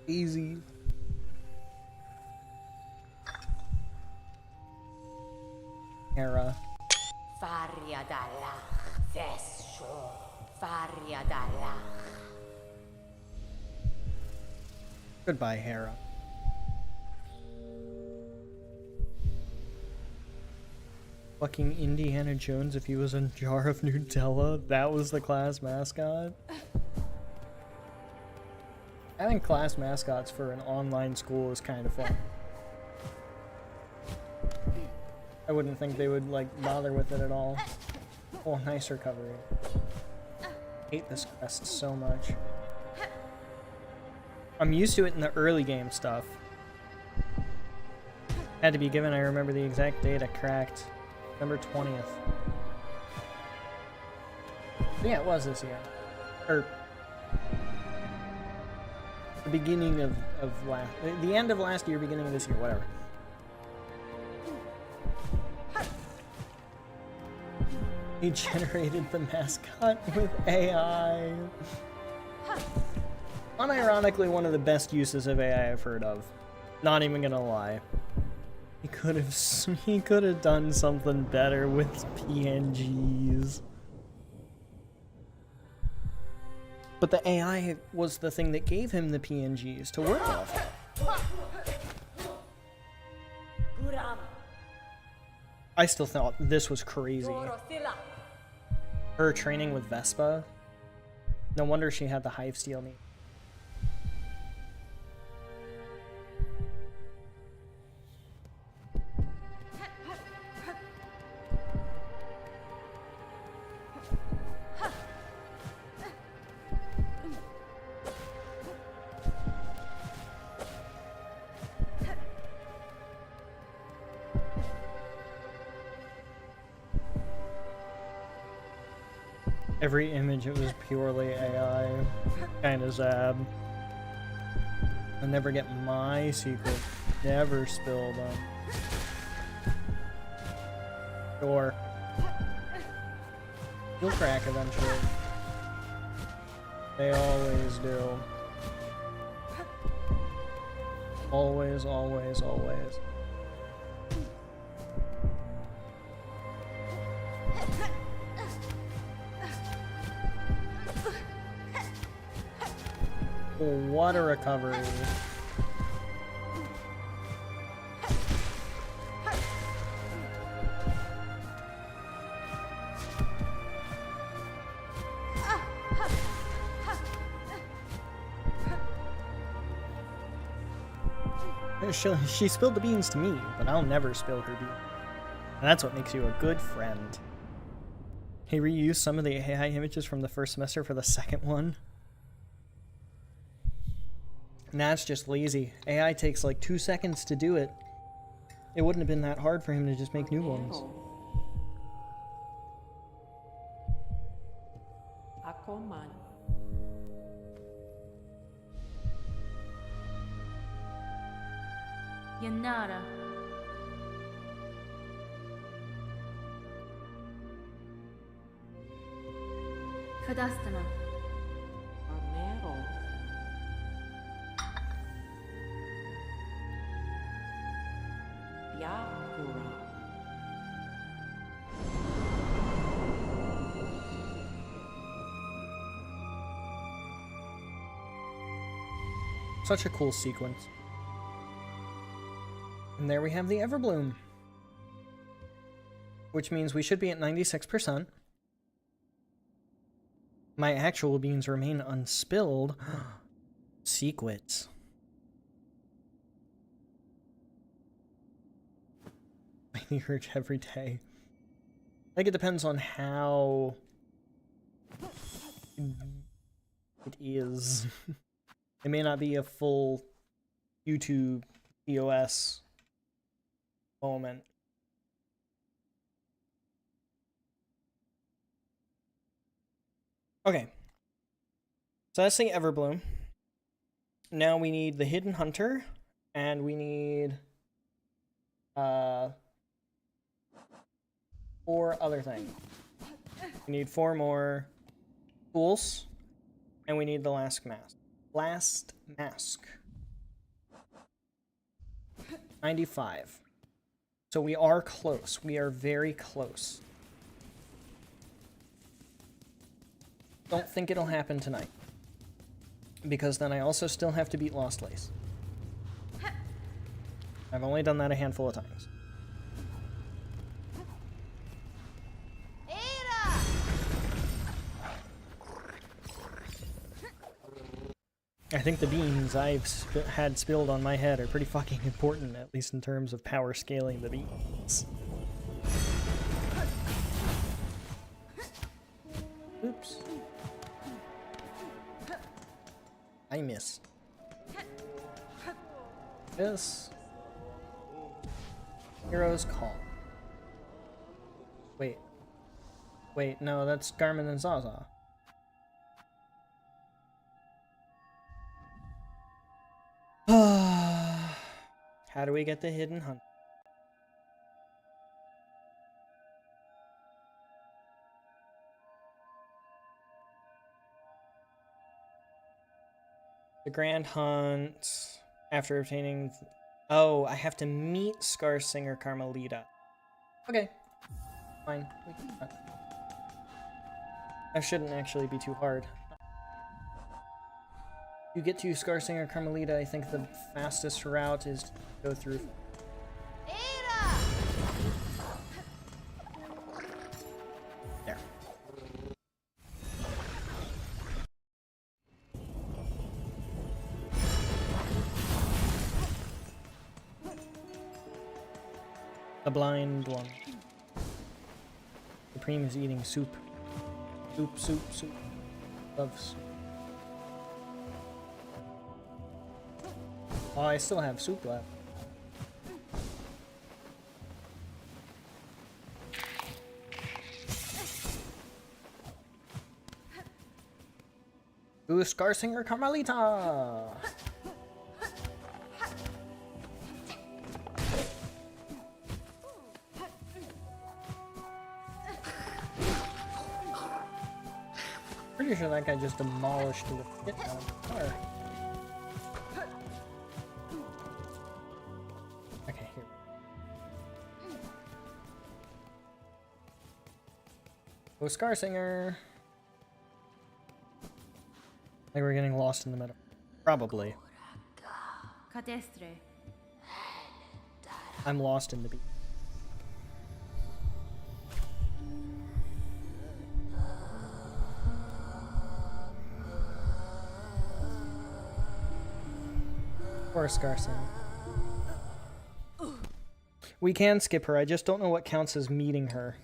S1: Easy. Hera.
S3: Faria dalla, Vescio, Faria dalla.
S1: Goodbye, Hera. Fucking Indiana Jones if he was a jar of Nutella. That was the class mascot. Having class mascots for an online school is kind of fun. I wouldn't think they would, like, bother with it at all. Oh, nice recovery. Hate this quest so much. I'm used to it in the early game stuff. Had to be given, I remember the exact date I cracked. November 20th. Yeah, it was this year. Or the beginning of last, the end of last year, beginning of this year, whatever. He generated the mascot with AI. Unironically, one of the best uses of AI I've heard of. Not even gonna lie. He could have done something better with PNGs. But the AI was the thing that gave him the PNGs to work off. I still thought this was crazy. Her training with Vespa. No wonder she had the hive steal me. Every image, it was purely AI. Kinda sad. I'll never get my secret. Never spill them. Sure. You'll crack eventually. They always do. Always, always, always. What a recovery. She spilled the beans to me, but I'll never spill her beans. And that's what makes you a good friend. He reused some of the AI images from the first semester for the second one. Nah, it's just lazy. AI takes like 2 seconds to do it. It wouldn't have been that hard for him to just make new ones.
S5: Akoman.
S2: Yanara. Fadastana.
S5: Armero. Yakura.
S1: Such a cool sequence. And there we have the Everbloom. Which means we should be at 96%. My actual beans remain unspilled. Secrets. I urge every day. I think it depends on how it is. It may not be a full YouTube EOS moment. Okay. So that's the Everbloom. Now we need the Hidden Hunter, and we need 4 other things. We need 4 more tools, and we need the last mask. Last mask. 95. So we are close. We are very close. Don't think it'll happen tonight. Because then I also still have to beat Lost Lace. I've only done that a handful of times. I think the beans I've had spilled on my head are pretty fucking important, at least in terms of power scaling the beans. Oops. I missed. This. Hero's Call. Wait. Wait, no, that's Garmin and Zaza. How do we get the Hidden Hunt? The Grand Hunt, after obtaining... Oh, I have to meet Scarsinger Carmelita. Okay. Fine. We can do that. That shouldn't actually be too hard. You get to Scarsinger Carmelita, I think the fastest route is to go through... There. The blind one. Supreme is eating soup. Soup, soup, soup. Loves soup. Oh, I still have soup left. Ooh, Scarsinger Carmelita! Pretty sure that guy just demolished the shit out of the car. Okay, here. Go Scarsinger! I think we're getting lost in the middle. Probably.
S2: Cadestre.
S1: I'm lost in the beat. Or Scarsinger. We can skip her, I just don't know what counts as meeting her.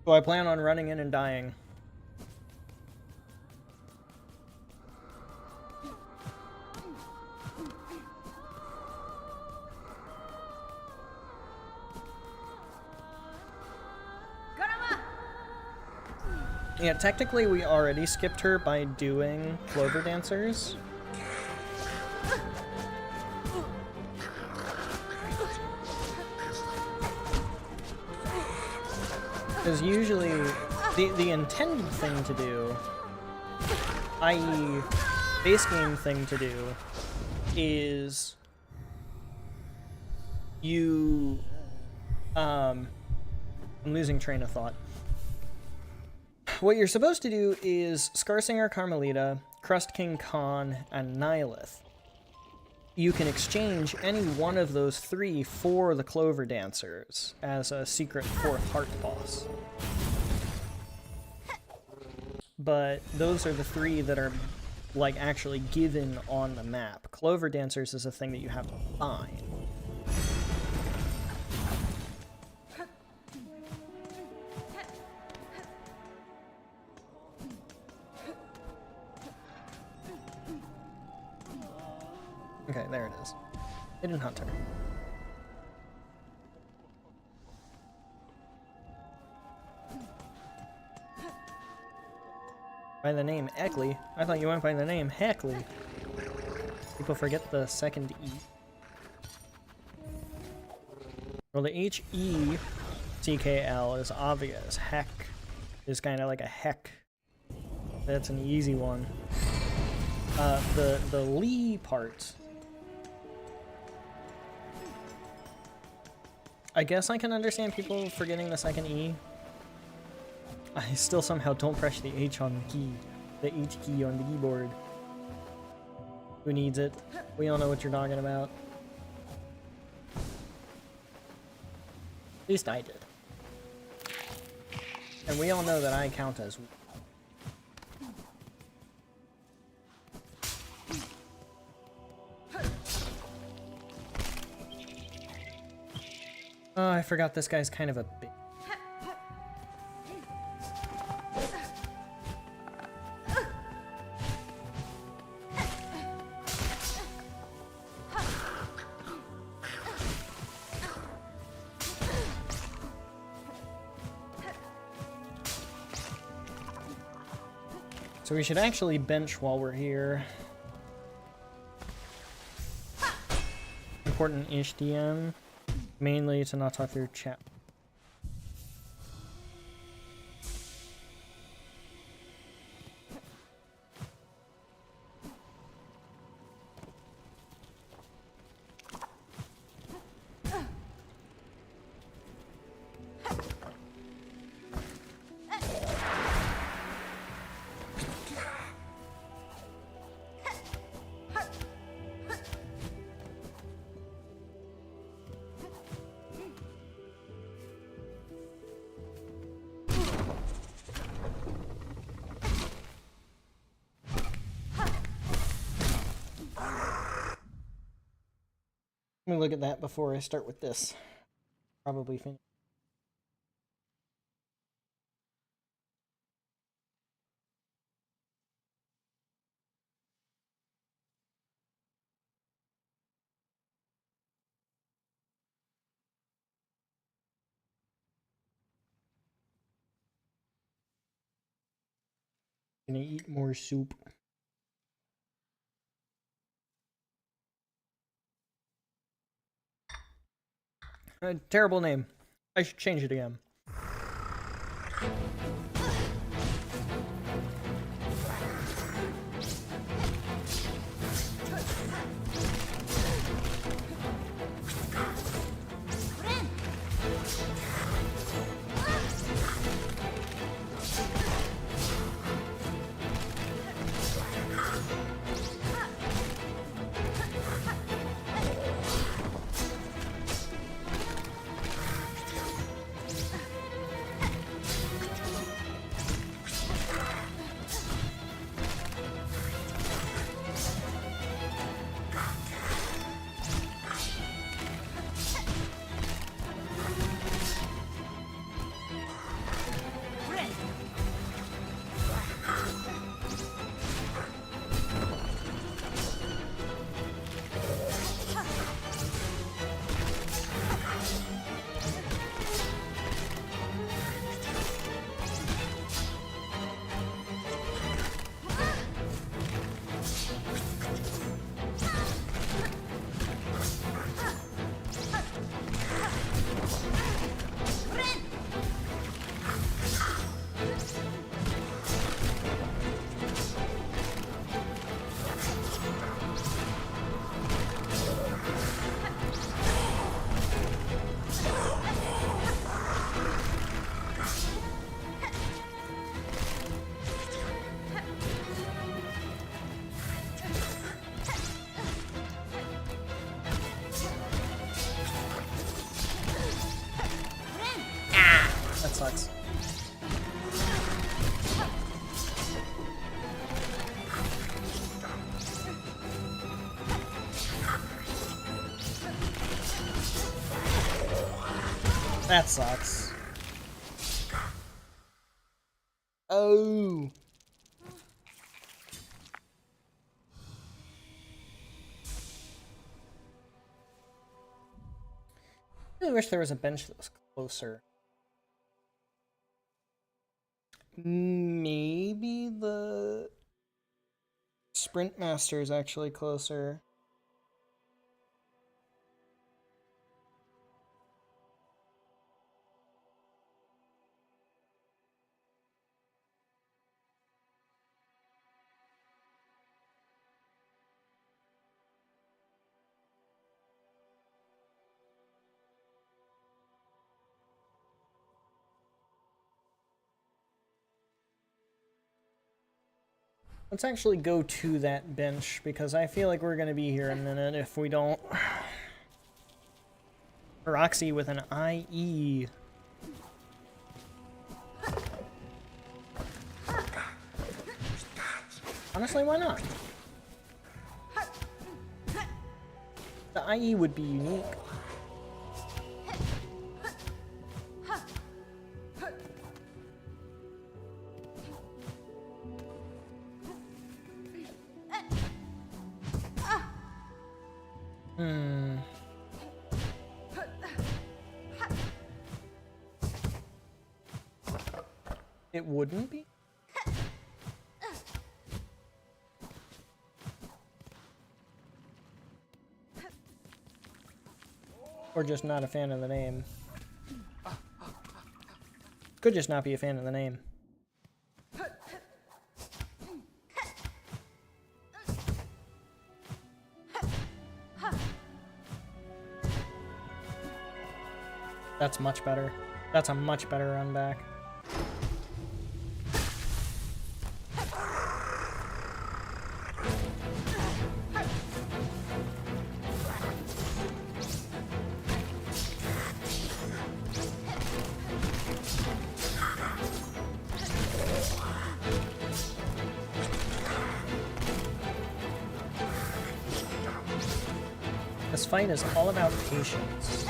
S1: So I plan on running in and dying. Yeah, technically we already skipped her by doing Clover Dancers. Because usually, the intended thing to do, i.e. base game thing to do, is you, I'm losing train of thought. What you're supposed to do is Scarsinger Carmelita, Crust King Khan, and Nihilith. You can exchange any one of those three for the Clover Dancers as a secret 4th heart boss. But those are the three that are, like, actually given on the map. Clover Dancers is a thing that you have to find. Okay, there it is. Hidden Hunter. By the name Eckley? I thought you went by the name Heckley. People forget the second E. Well, the H-E-C-K-L is obvious. Heck is kind of like a heck. That's an easy one. The Lee part, I guess I can understand people forgetting the second E. I still somehow don't press the H on the key. The H key on the keyboard. Who needs it? We all know what you're talking about. At least I did. And we all know that I count as... Oh, I forgot this guy's kind of a big... So we should actually bench while we're here. Important-ish DM. Mainly to not talk through chat. Let me look at that before I start with this. Probably finish. Gonna eat more soup. Terrible name. I should change it again. sucks. That sucks. Oh. I really wish there was a bench that was closer. Maybe the Sprint Master is actually closer. Let's actually go to that bench, because I feel like we're going to be here in a minute if we don't. Roxy with an IE. Honestly, why not? The IE would be unique. It wouldn't be? Or just not a fan of the name. Could just not be a fan of the name. That's much better. That's a much better run back. This fight is all about patience.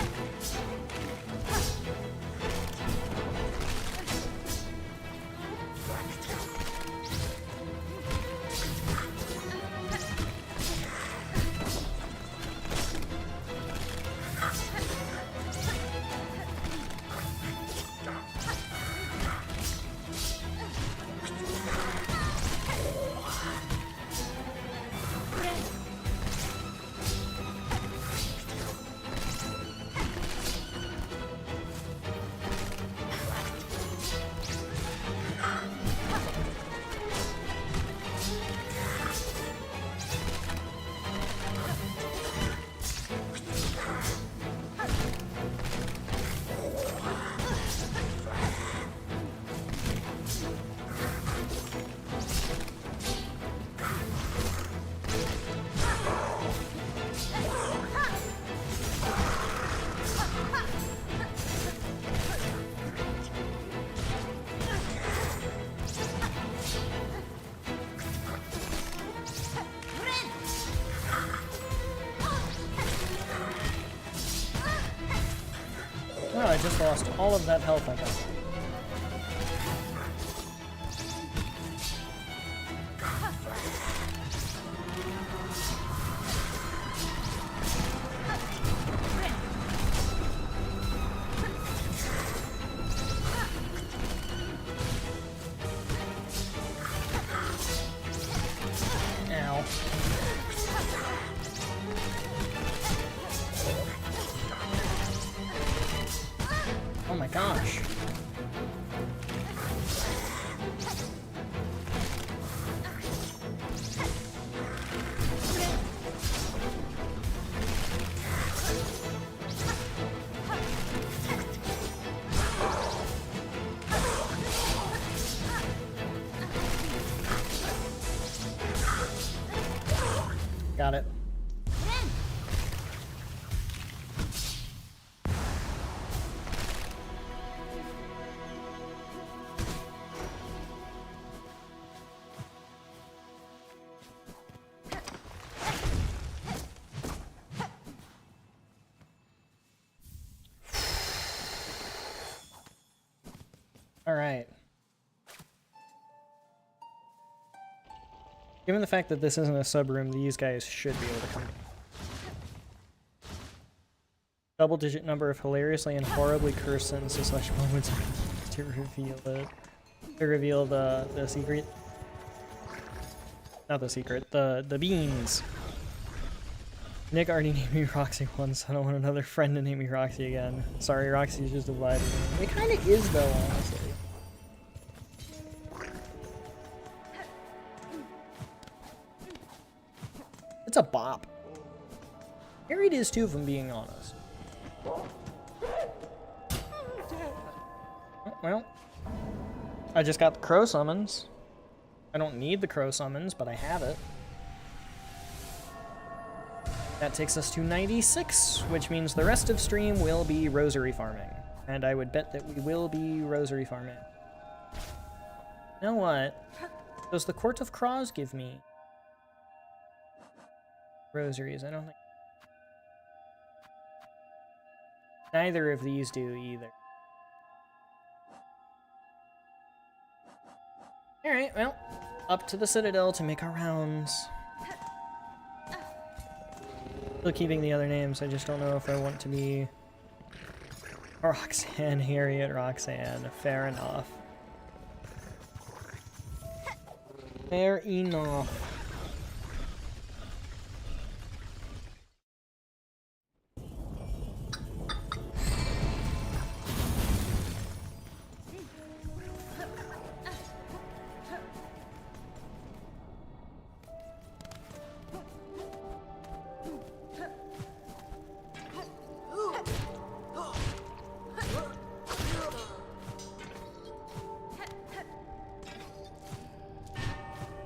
S1: Oh, I just lost all of that health I got. Ow. Oh my gosh. Got it. Alright. Given the fact that this isn't a sub room, these guys should be able to come. Double-digit number of hilariously and horribly cursed sentences / moments to reveal it. To reveal the secret. Not the secret, the beans. Nick already named me Roxy once. I don't want another friend to name me Roxy again. Sorry, Roxy's just a vibe. It kind of is though, honestly. It's a bop. Harried is too, if I'm being honest. Oh, well, I just got the crow summons. I don't need the crow summons, but I have it. That takes us to 96, which means the rest of stream will be rosary farming. And I would bet that we will be rosary farming. You know what? Does the Court of Crows give me rosaries? I don't think. Neither of these do either. Alright, well, up to the Citadel to make our rounds. Still keeping the other names, I just don't know if I want to be Roxanne, Harriet, Roxanne. Fair enough. Fair enough.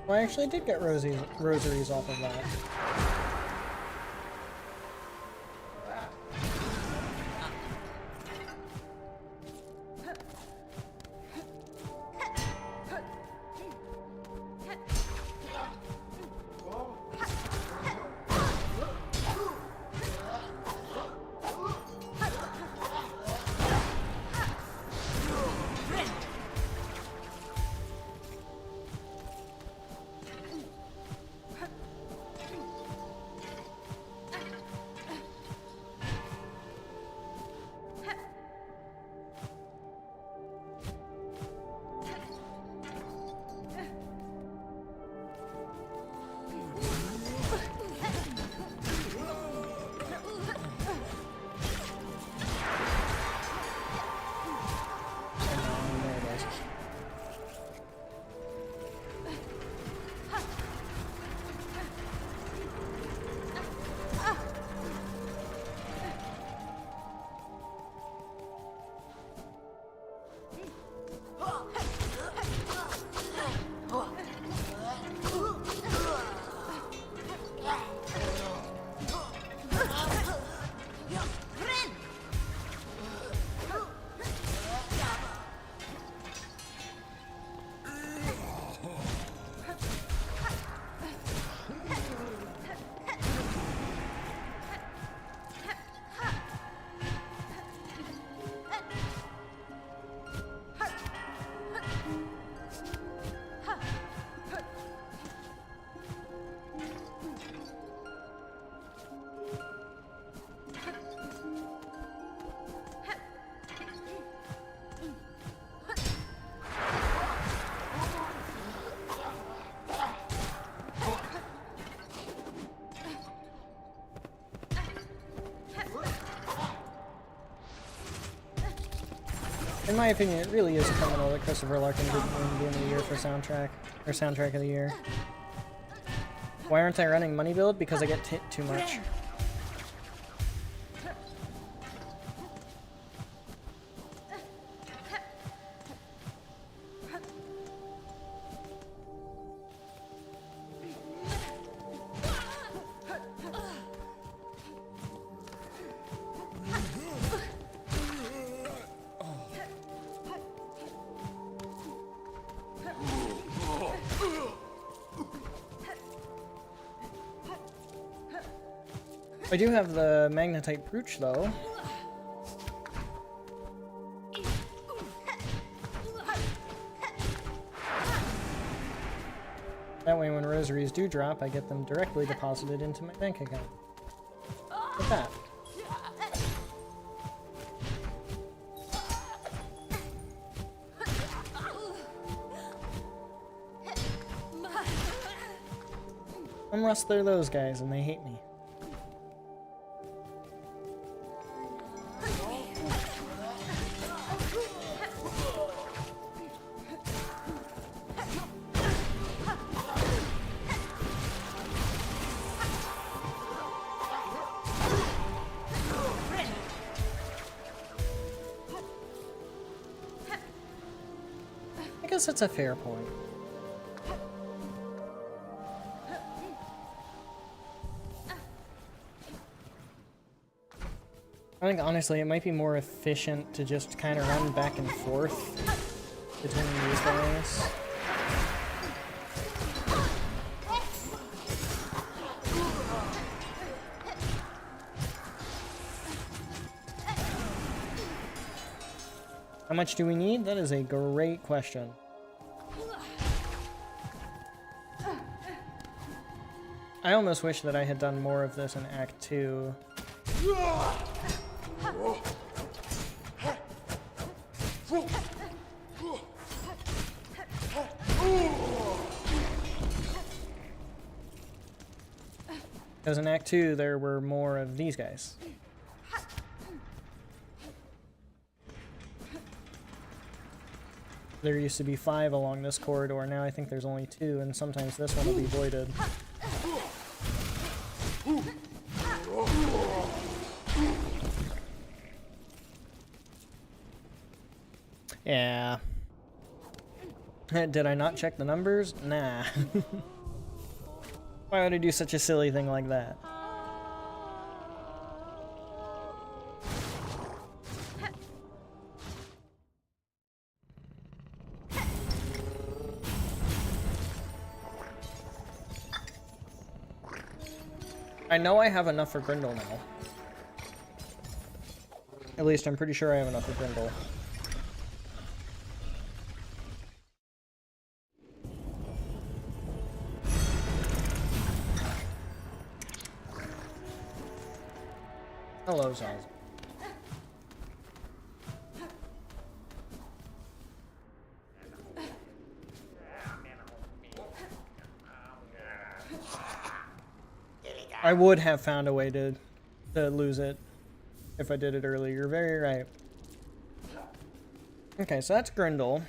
S1: Well, I actually did get rosaries off of that. In my opinion, it really is criminal that Christopher Larkin didn't win Game of the Year for soundtrack, or Soundtrack of the Year. Why aren't I running Money Build? Because I get hit too much. I do have the Magnetite Brooch, though. That way when rosaries do drop, I get them directly deposited into my bank account. Like that. Unless they're those guys and they hate me. I guess that's a fair point. I think honestly it might be more efficient to just kind of run back and forth between these guys. How much do we need? That is a great question. I almost wish that I had done more of this in Act 2. Because in Act 2 there were more of these guys. There used to be 5 along this corridor, now I think there's only 2, and sometimes this one will be voided. Yeah. Did I not check the numbers? Nah. Why would I do such a silly thing like that? I know I have enough for Grindel now. At least I'm pretty sure I have enough for Grindel. Hello, Zaz. I would have found a way to lose it if I did it earlier. You're very right. Okay, so that's Grindel.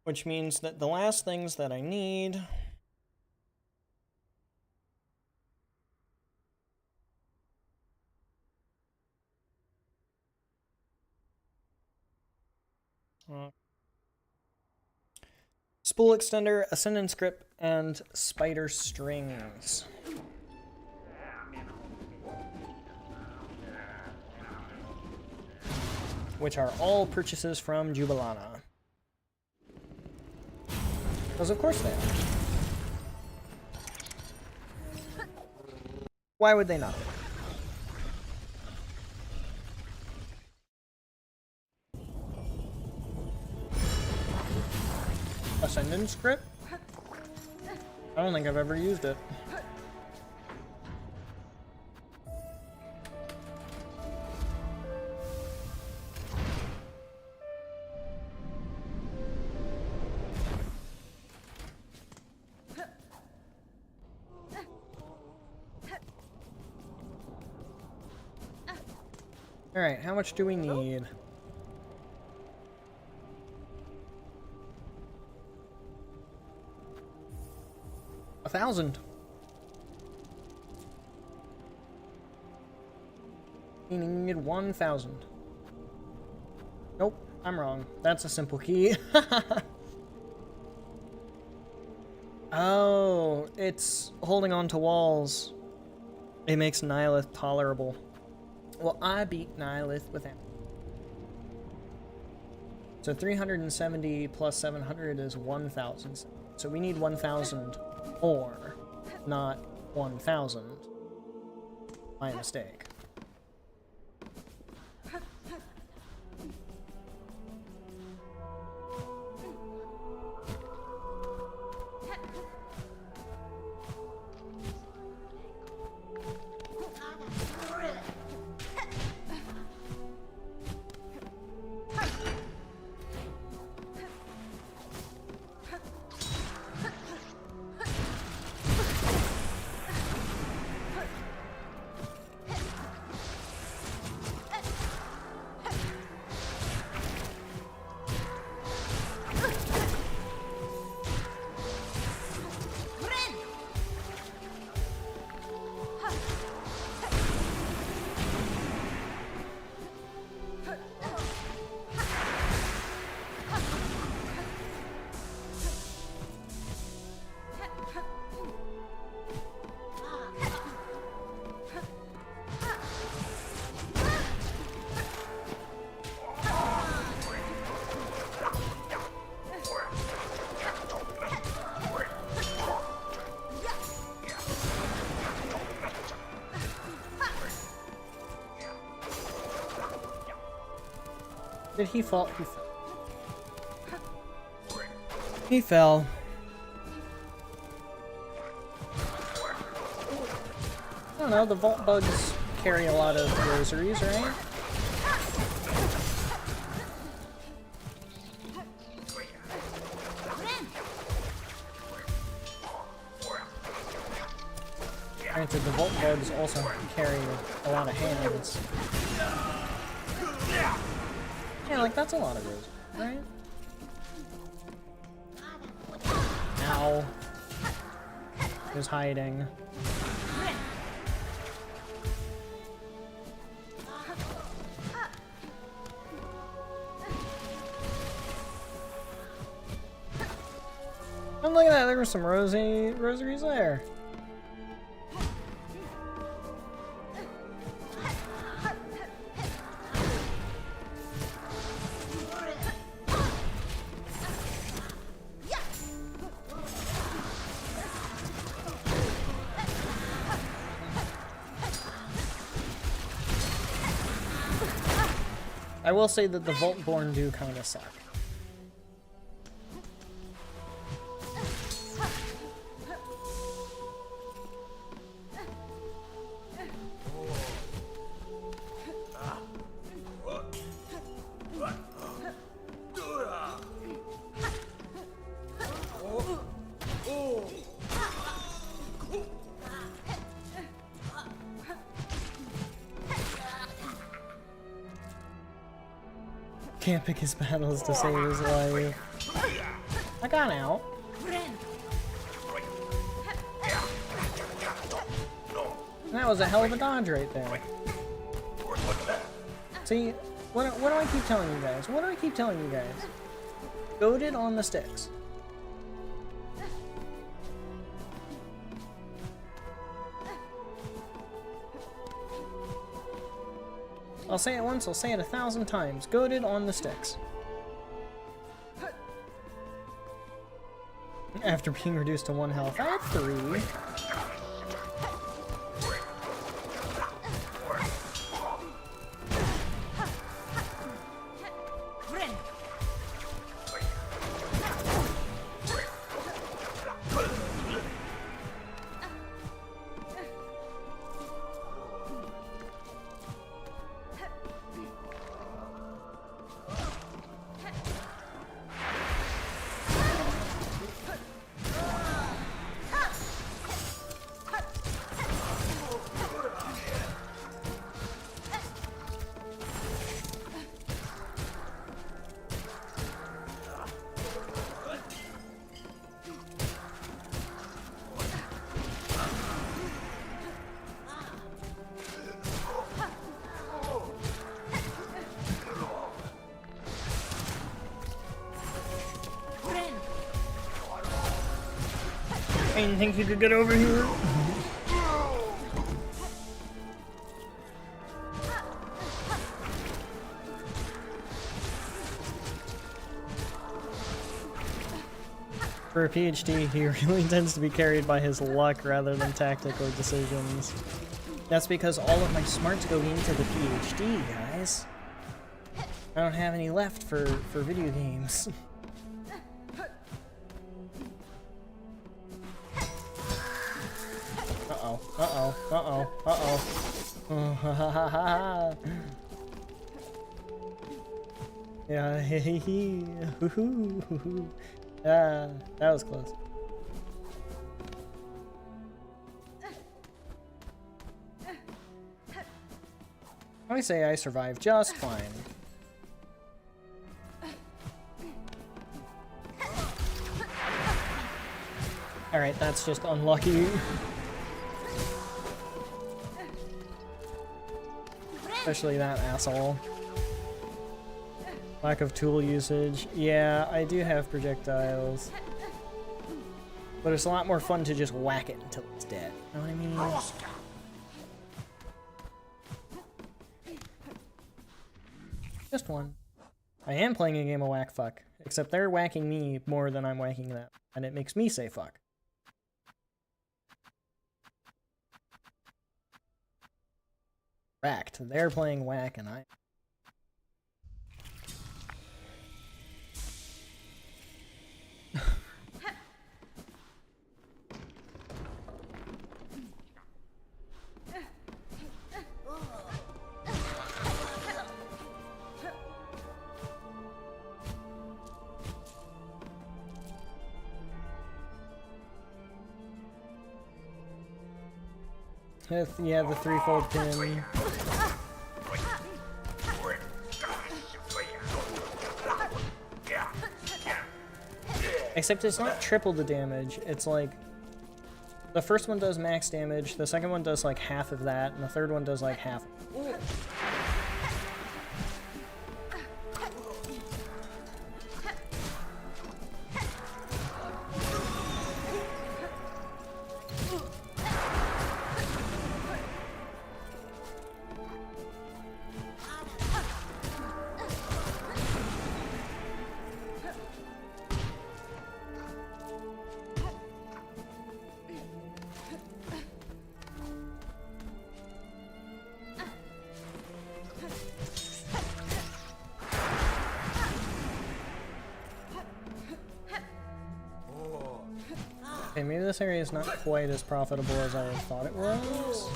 S1: Which means that the last things that I need... spool extender, ascendance grip, and spider strings. Which are all purchases from Jubilana. Because of course they are. Why would they not? Ascendance grip? I don't think I've ever used it. Alright, how much do we need? $1,000. We need 1,000. Nope, I'm wrong. That's a simple key. Oh, it's holding on to walls. It makes Nihilith tolerable. Well, I beat Nihilith without. So 370 plus 700 is 1,000. So we need 1,000 more, not 1,000. My mistake. Did he fall? He fell. He fell. I don't know, the vault bugs carry a lot of rosaries, right? Granted, the vault bugs also carry a lot of hands. Yeah, like that's a lot of rosaries, right? Ow. He was hiding. Oh, look at that, there were some rosaries there. I will say that the Vaultborn do kind of suck. Can't pick his battles to save his life. I got out. That was a hell of a dodge right there. See, what do I keep telling you guys? What do I keep telling you guys? Goated on the sticks. I'll say it once, I'll say it 1,000 times. Goated on the sticks. After being reduced to 1 health, I had 3. I didn't think you could get over here. For a PhD, he really tends to be carried by his luck rather than tactical decisions. That's because all of my smarts go into the PhD, guys. I don't have any left for video games. Uh-oh, uh-oh, uh-oh, uh-oh. Oh, ha ha ha ha. Yeah, hee hee hee. Hoo hoo hoo hoo. Ah, that was close. I say I survived just fine. Alright, that's just unlucky. Especially that asshole. Lack of tool usage. Yeah, I do have projectiles. But it's a lot more fun to just whack it until it's dead. You know what I mean? Just one. I am playing a game of whack fuck. Except they're whacking me more than I'm whacking them. And it makes me say fuck. Whacked. They're playing whack and I... Yeah, the threefold pin. Except it's not triple the damage, it's like the first one does max damage, the second one does like half of that, and the third one does like half. Okay, maybe this area is not quite as profitable as I thought it was.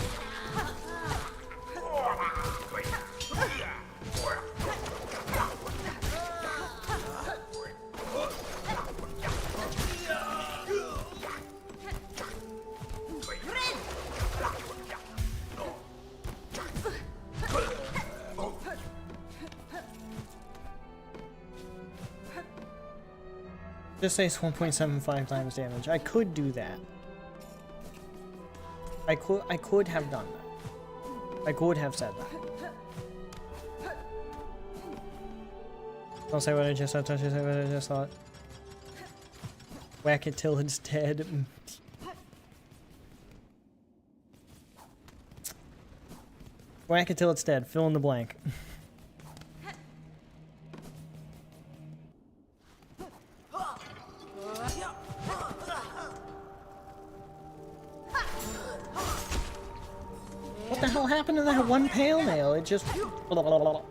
S1: Just says 1.75 times damage. I could do that. I could have done that. I could have said that. Don't say what I just thought, don't you say what I just thought. Whack it till it's dead. Whack it till it's dead. Fill in the blank. What the hell happened to that one pale nail? It just... Blah, blah, blah, blah.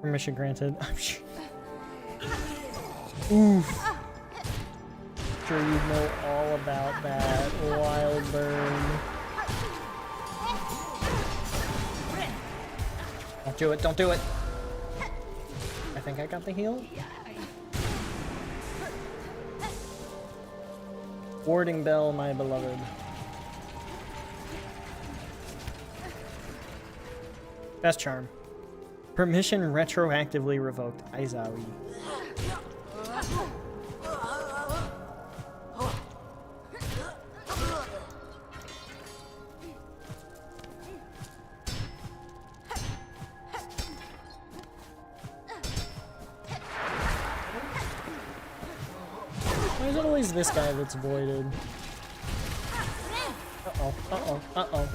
S1: Permission granted. I'm sure. Oof. Sure you know all about that. Wild burn. Don't do it, don't do it. I think I got the heal. Warding bell, my beloved. Best charm. Permission retroactively revoked. Aizawi. Why is it always this guy that's voided? Uh-oh, uh-oh, uh-oh.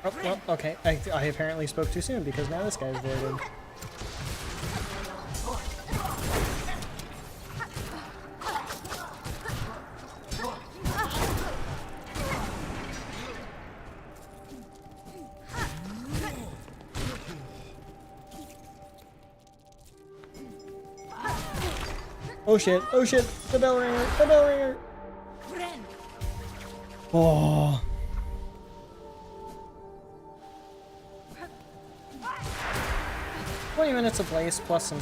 S1: Oh, well, okay. I apparently spoke too soon because now this guy's voided. Oh shit, the bell ringer, the bell ringer! Oh. 20 minutes of place plus some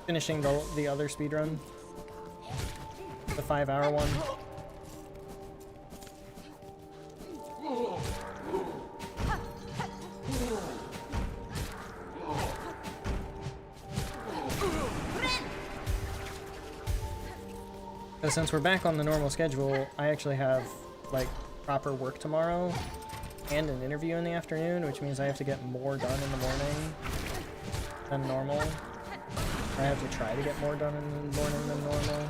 S1: finishing the other speedrun. The 5-hour one. But since we're back on the normal schedule, I actually have, like, proper work tomorrow and an interview in the afternoon, which means I have to get more done in the morning than normal. I have to try to get more done in the morning than normal.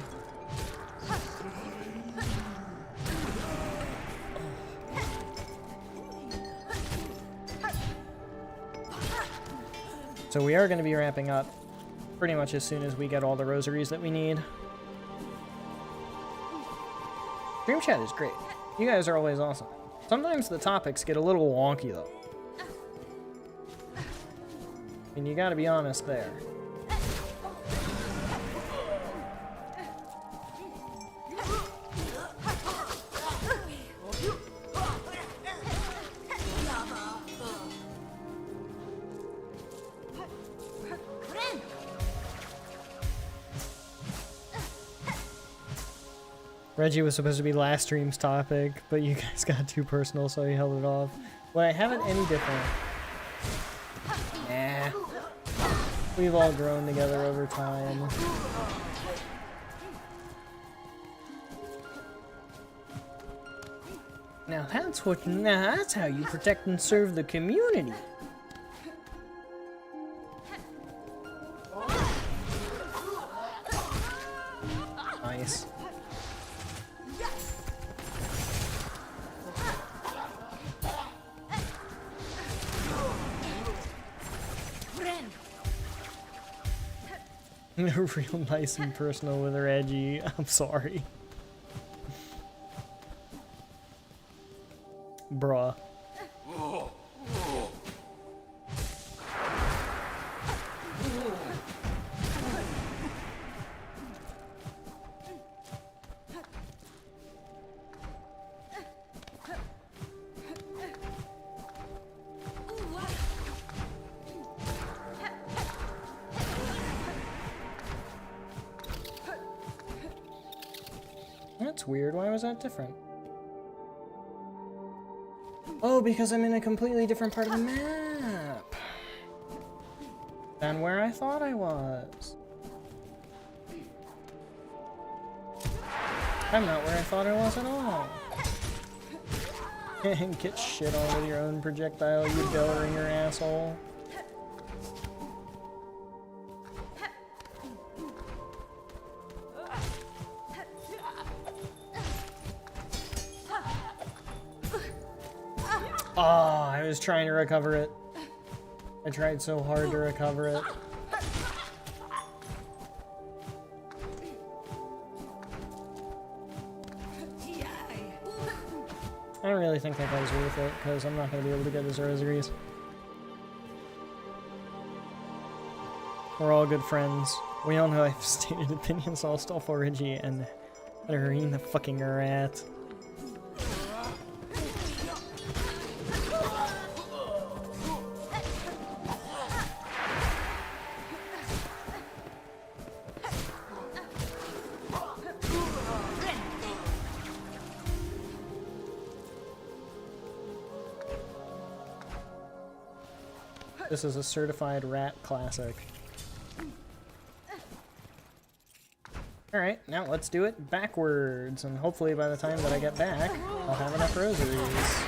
S1: So we are going to be wrapping up pretty much as soon as we get all the rosaries that we need. Stream chat is great. You guys are always awesome. Sometimes the topics get a little wonky though. And you gotta be honest there. Reggie was supposed to be last stream's topic, but you guys got too personal, so he held it off. Would I have it any different? Nah. We've all grown together over time. Now that's how you protect and serve the community. Nice. Real nice and personal with Reggie. I'm sorry. Bruh. That's weird. Why was that different? Oh, because I'm in a completely different part of the map than where I thought I was. I'm not where I thought I was at all. Get shit on with your own projectile, you Bellringer asshole. Oh, I was trying to recover it. I tried so hard to recover it. I don't really think that guy's worth it, because I'm not going to be able to get his rosaries. We're all good friends. We all know I've stated opinions, so I'll stall for Reggie and Irene the fucking rat. This is a certified rat classic. Alright, now let's do it backwards, and hopefully by the time that I get back, I'll have enough rosaries.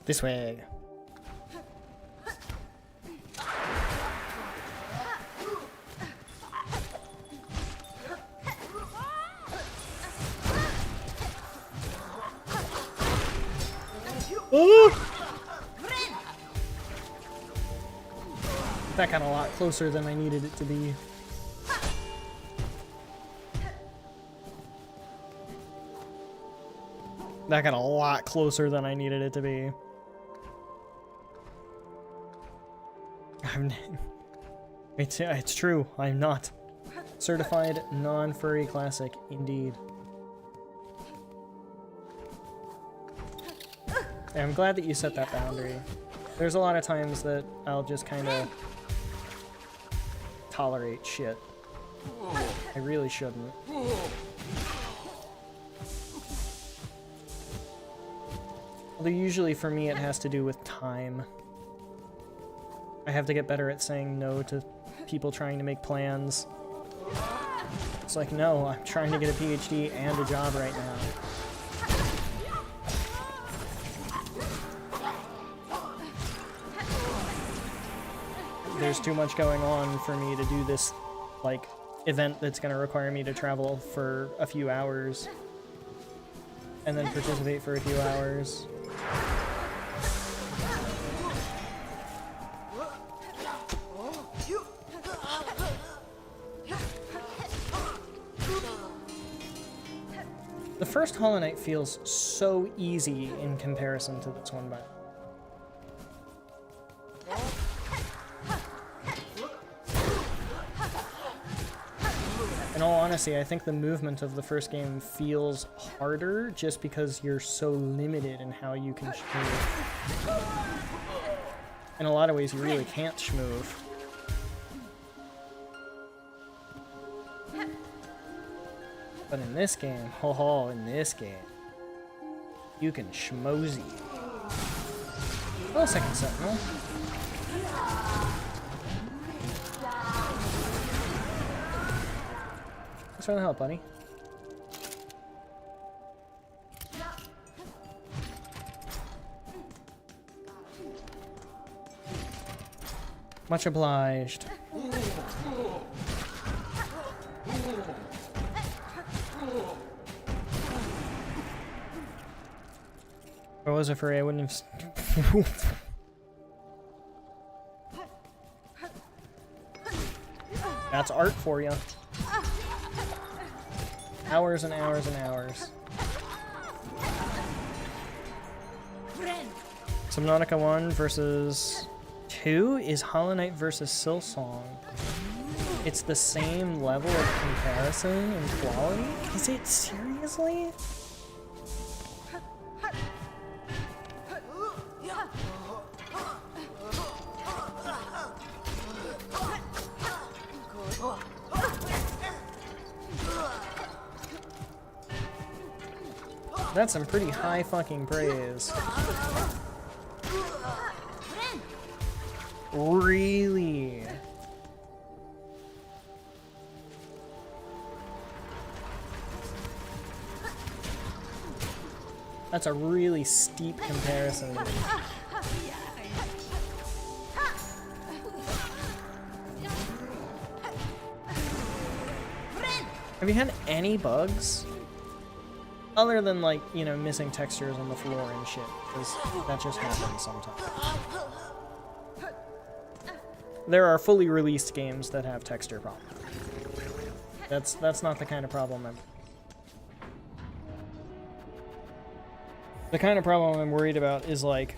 S1: This way. That got a lot closer than I needed it to be. That got a lot closer than I needed it to be. It's true, I'm not. Certified non-furry classic, indeed. Yeah, I'm glad that you set that boundary. There's a lot of times that I'll just kind of tolerate shit. I really shouldn't. Although usually for me it has to do with time. I have to get better at saying no to people trying to make plans. It's like, no, I'm trying to get a PhD and a job right now. There's too much going on for me to do this, like, event that's going to require me to travel for a few hours and then participate for a few hours. The first Hollow Knight feels so easy in comparison to this one, but in all honesty, I think the movement of the first game feels harder just because you're so limited in how you can shmove. In a lot of ways, you really can't shmove. But in this game, in this game, you can schmoozy. Oh, second sentinel. Thanks for the help, buddy. Much obliged. If I wasn't for I wouldn't have... That's art for you. Hours and hours and hours. Subnautica 1 versus 2 is Hollow Knight versus Silksong. It's the same level of comparison and quality? Is it seriously? That's some pretty high fucking praise. Really? That's a really steep comparison. Have you had any bugs? Other than, like, you know, missing textures on the floor and shit, because that just happens sometimes. There are fully released games that have texture problems. That's not the kind of problem the kind of problem I'm worried about is like,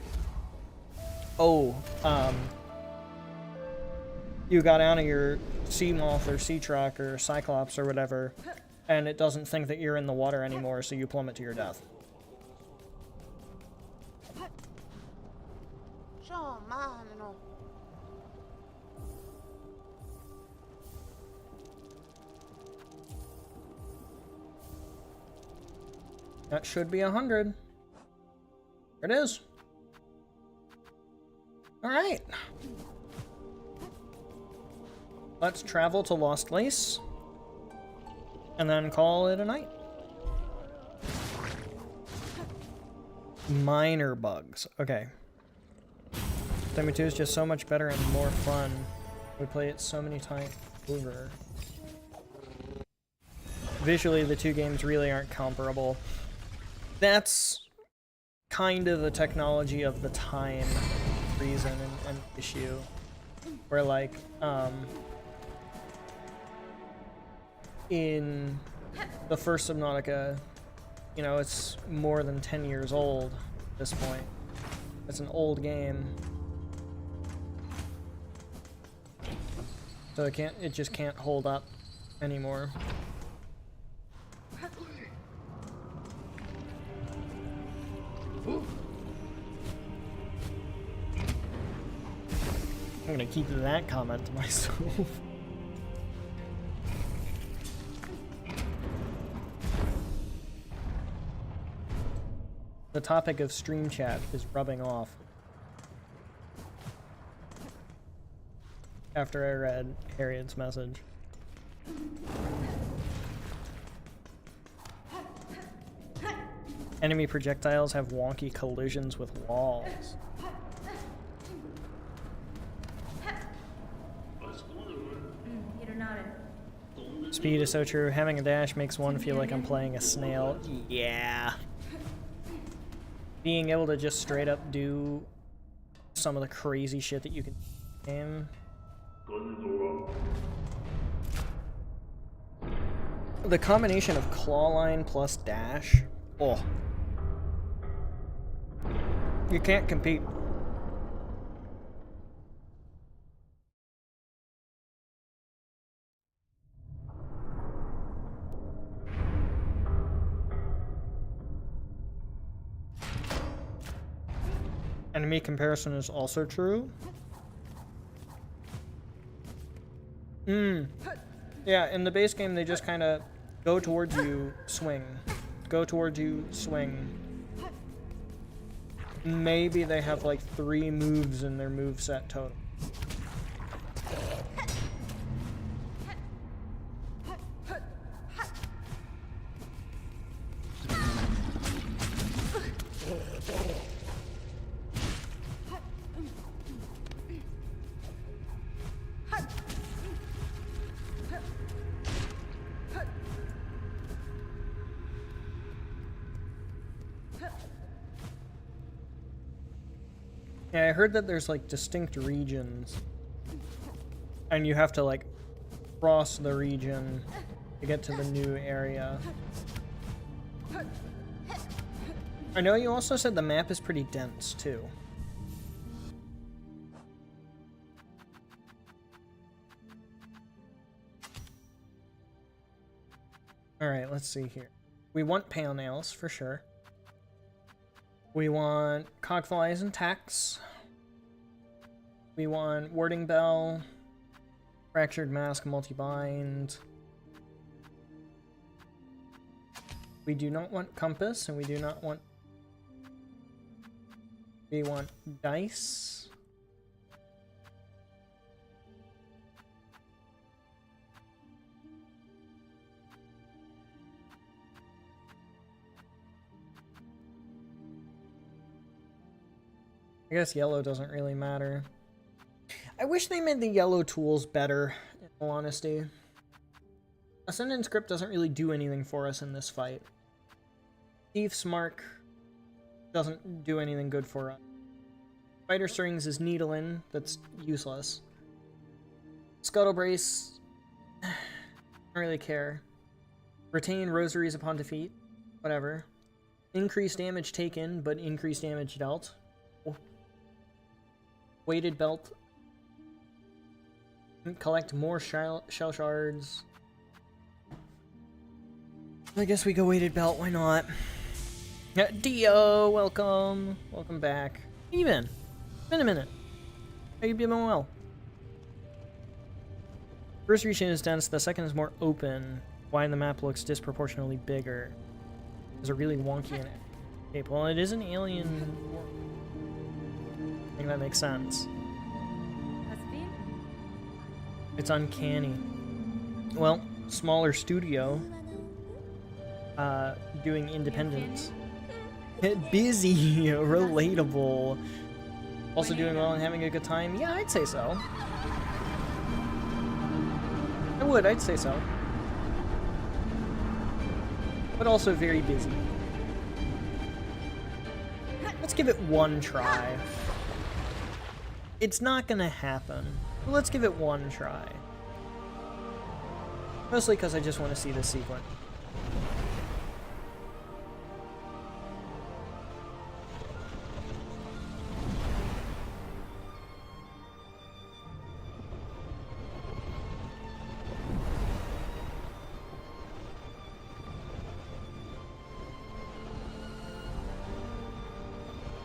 S1: oh, you got out of your sea moth or sea truck or cyclops or whatever, and it doesn't think that you're in the water anymore, so you plummet to your death. That should be 100. There it is. All right. Let's travel to Lost Lace and then call it a night. Minor bugs. Okay. Demi 2 is just so much better and more fun. We play it so many times over. Visually, the two games really aren't comparable. That's kind of the technology of the time reason and issue. Where, like, in the first Subnautica, you know, it's more than 10 years old at this point. It's an old game. So it just can't hold up anymore. I'm gonna keep that comment to myself. The topic of stream chat is rubbing off. After I read Harriet's message. Enemy projectiles have wonky collisions with walls. Speed is so true. Having a dash makes one feel like I'm playing a snail. Yeah. Being able to just straight up do some of the crazy shit that you can do in the game. The combination of clawline plus dash. Oh. You can't compete. Enemy comparison is also true. Yeah, in the base game they just kind of go towards you, swing. Go towards you, swing. Maybe they have like 3 moves in their moveset total. Yeah, I heard that there's like distinct regions, and you have to like cross the region to get to the new area. I know you also said the map is pretty dense too. Alright, let's see here. We want pale nails for sure. We want cogflies and tacks. We want warding bell, fractured mask, multi-bind. We do not want compass, and we do not want. We want dice. I guess yellow doesn't really matter. I wish they made the yellow tools better, in all honesty. Ascendant Script doesn't really do anything for us in this fight. Thief's Mark doesn't do anything good for us. Spider Strings is Needlein, that's useless. Scuttle Brace, I don't really care. Retain Rosaries upon defeat, whatever. Increased damage taken, but increased damage dealt. Weighted belt. Collect more shell shards. I guess we go weighted belt, why not? Dio, welcome. Welcome back. How you been? Been a minute. How you been well? First region is dense, the second is more open. Why the map looks disproportionately bigger. Is it really wonky and shape? Well, it is an alien world. I think that makes sense. It's uncanny. Well, smaller studio. Doing independent. Busy, relatable. Also doing well and having a good time? Yeah, I'd say so. I'd say so. But also very busy. Let's give it one try. It's not gonna happen. But let's give it one try. Mostly because I just want to see this sequence.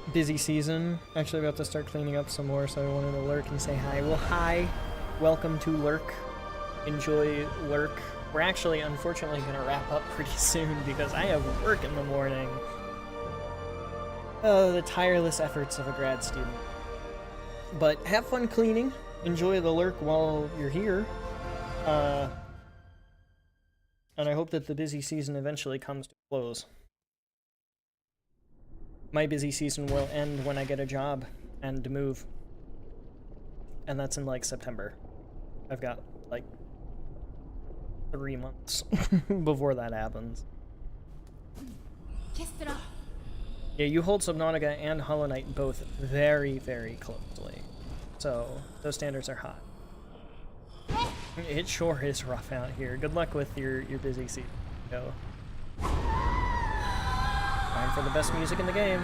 S1: busy season. Actually about to start cleaning up some more, so I wanted to lurk and say hi. Well, hi. Welcome to Lurk. Enjoy Lurk. We're actually, unfortunately, going to wrap up pretty soon because I have work in the morning. Oh, the tireless efforts of a grad student. But have fun cleaning. Enjoy the Lurk while you're here. And I hope that the busy season eventually comes to a close. My busy season will end when I get a job and move. And that's in, like, September. I've got, like, 3 months before that happens. Yeah, you hold Subnautica and Hollow Knight both very, very closely. So, those standards are high. It sure is rough out here. Good luck with your busy season. Go. Time for the best music in the game.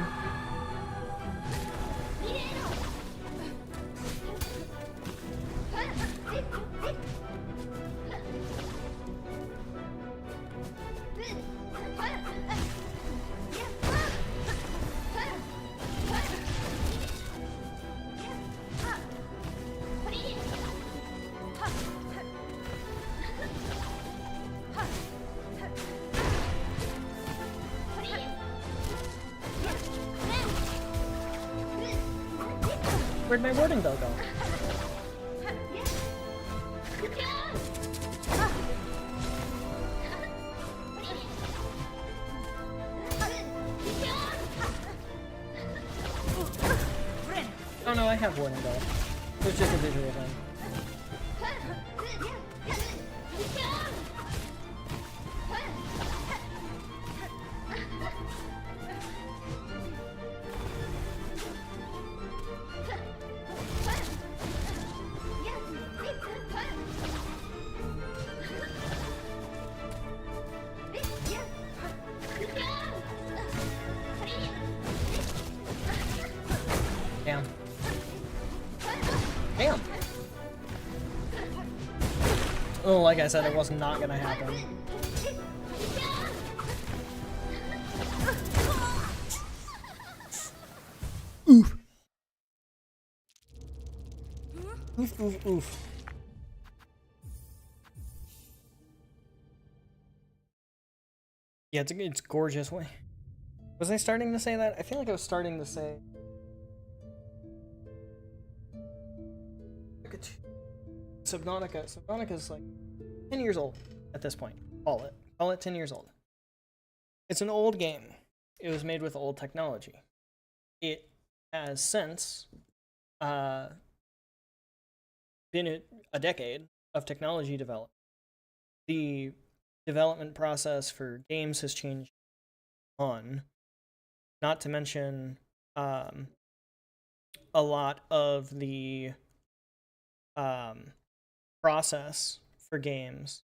S1: Where'd my warding bell go? Oh no, I have warding bell. It was just a visual thing. Damn. Damn! Oh, like I said, it was not gonna happen. Oof. Oof, oof, oof. Yeah, it's gorgeous. Wait, was I starting to say that? I feel like I was starting to say... Subnautica's like 10 years old at this point. Call it 10 years old. It's an old game. It was made with old technology. It has since been a decade of technology development. The development process for games has changed on, not to mention a lot of the process for games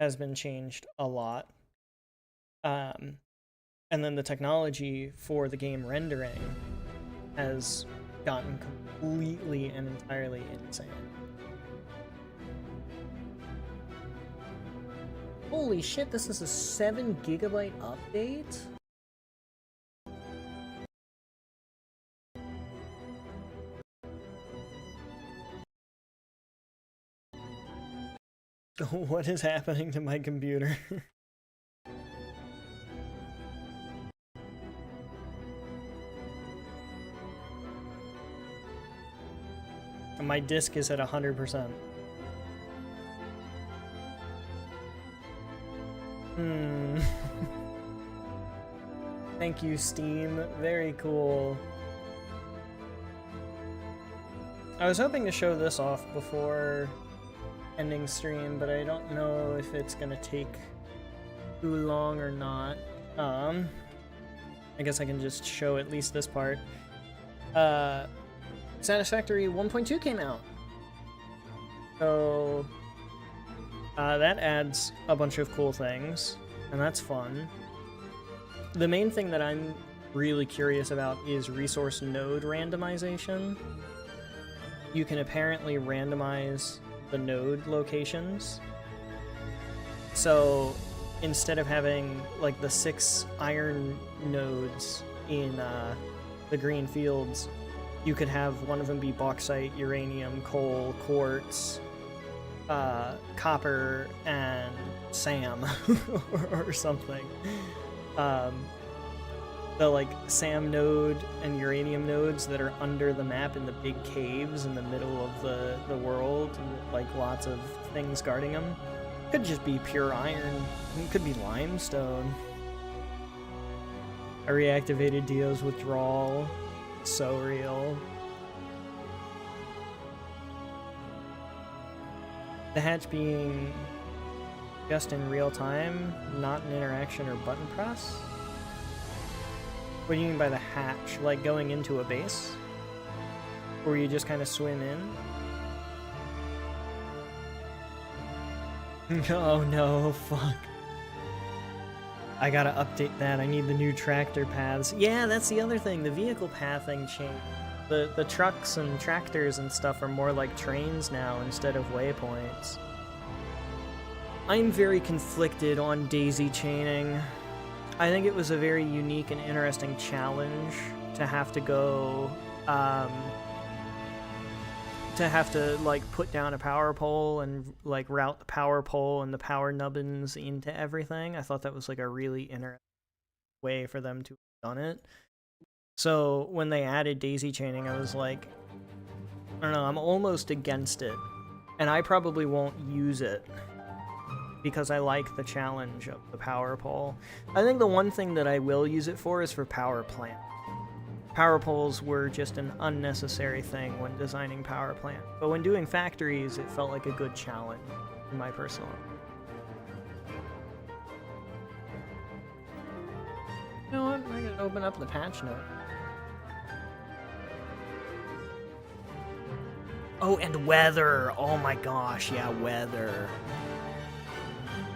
S1: has been changed a lot. And then the technology for the game rendering has gotten completely and entirely insane. Holy shit, this is a 7 GB update? What is happening to my computer? My disk is at 100%. Thank you, Steam. Very cool. I was hoping to show this off before ending stream, but I don't know if it's gonna take too long or not. I guess I can just show at least this part. Satisfactory 1.2 came out. So that adds a bunch of cool things, and that's fun. The main thing that I'm really curious about is resource node randomization. You can apparently randomize the node locations. So instead of having like the 6 iron nodes in the green fields, you could have one of them be bauxite, uranium, coal, quartz, copper, and SAM, or something. The like SAM node and uranium nodes that are under the map in the big caves in the middle of the world, and like lots of things guarding them. Could just be pure iron. It could be limestone. I reactivated Dio's withdrawal. So real. The hatch being just in real time, not an interaction or button press? What do you mean by the hatch? Like going into a base? Or you just kind of swim in? Oh no, fuck. I gotta update that. I need the new tractor paths. Yeah, that's the other thing. The vehicle pathing changed. The trucks and tractors and stuff are more like trains now instead of waypoints. I'm very conflicted on daisy chaining. I think it was a very unique and interesting challenge to have to go, like put down a power pole and like route the power pole and the power nubbins into everything. I thought that was like a really interesting way for them to have done it. So when they added daisy chaining, I was like, I don't know, I'm almost against it. And I probably won't use it because I like the challenge of the power pole. I think the one thing that I will use it for is for power plant. Power poles were just an unnecessary thing when designing power plant. But when doing factories, it felt like a good challenge, in my personal opinion. You know what? I'm gonna open up the patch note. Oh, and weather! Oh my gosh, yeah, weather.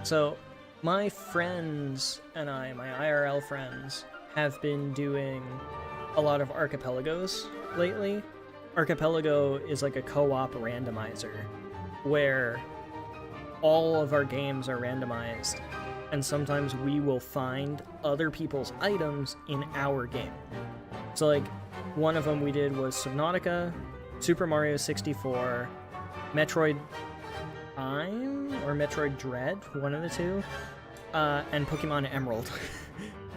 S1: So, my friends and I, my IRL friends, have been doing a lot of archipelagos lately. Archipelago is like a co-op randomizer where all of our games are randomized, and sometimes we will find other people's items in our game. So like, one of them we did was Subnautica, Super Mario 64, Metroid Prime or Metroid Dread, one of the two, and Pokemon Emerald.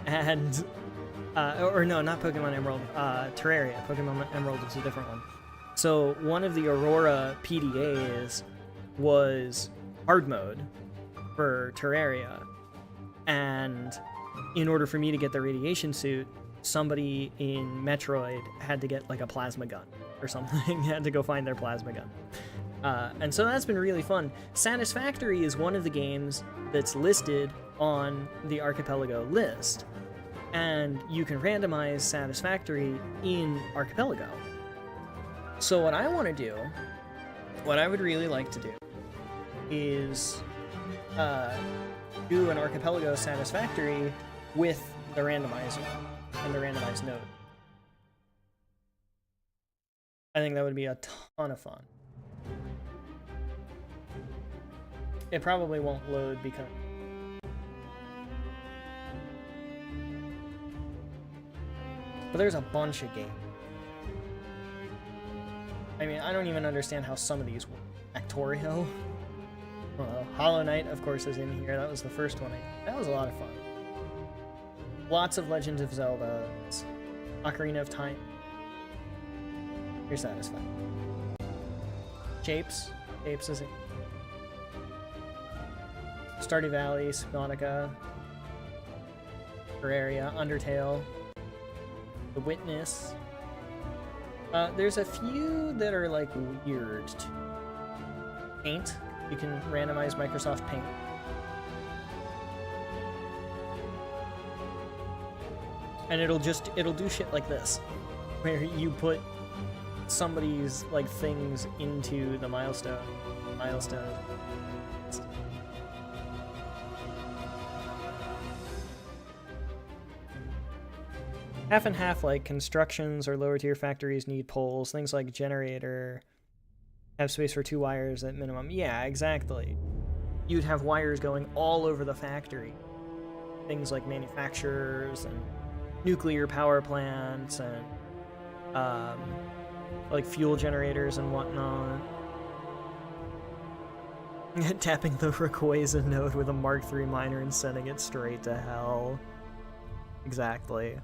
S1: And or no, not Pokemon Emerald, Terraria. Pokemon Emerald is a different one. So one of the Aurora PDAs was hard mode for Terraria, and in order for me to get the radiation suit, somebody in Metroid had to get like a plasma gun or something. Had to go find their plasma gun. And so that's been really fun. Satisfactory is one of the games that's listed on the Archipelago list, and you can randomize Satisfactory in Archipelago. So what I want to do, what I would really like to do, is do an Archipelago Satisfactory with the randomizer and the randomized node. I think that would be a ton of fun. It probably won't load because... But there's a bunch of games. I mean, I don't even understand how some of these work. Factorio? Well, Hollow Knight, of course, is in here. That was the first one. That was a lot of fun. Lots of Legend of Zelda. Ocarina of Time. You're satisfied. Shapes. Shapes is in. Stardew Valley, Subnautica, Terraria, Undertale, The Witness. There's a few that are like weird. Paint. You can randomize Microsoft Paint. And it'll do shit like this, where you put somebody's like things into the milestone. Half and half, like constructions or lower tier factories need poles. Things like generator have space for 2 wires at minimum. Yeah, exactly. You'd have wires going all over the factory. Things like manufacturers and nuclear power plants and um, like fuel generators and whatnot. Tapping the Rayquaza node with a Mark III miner and sending it straight to hell. Exactly.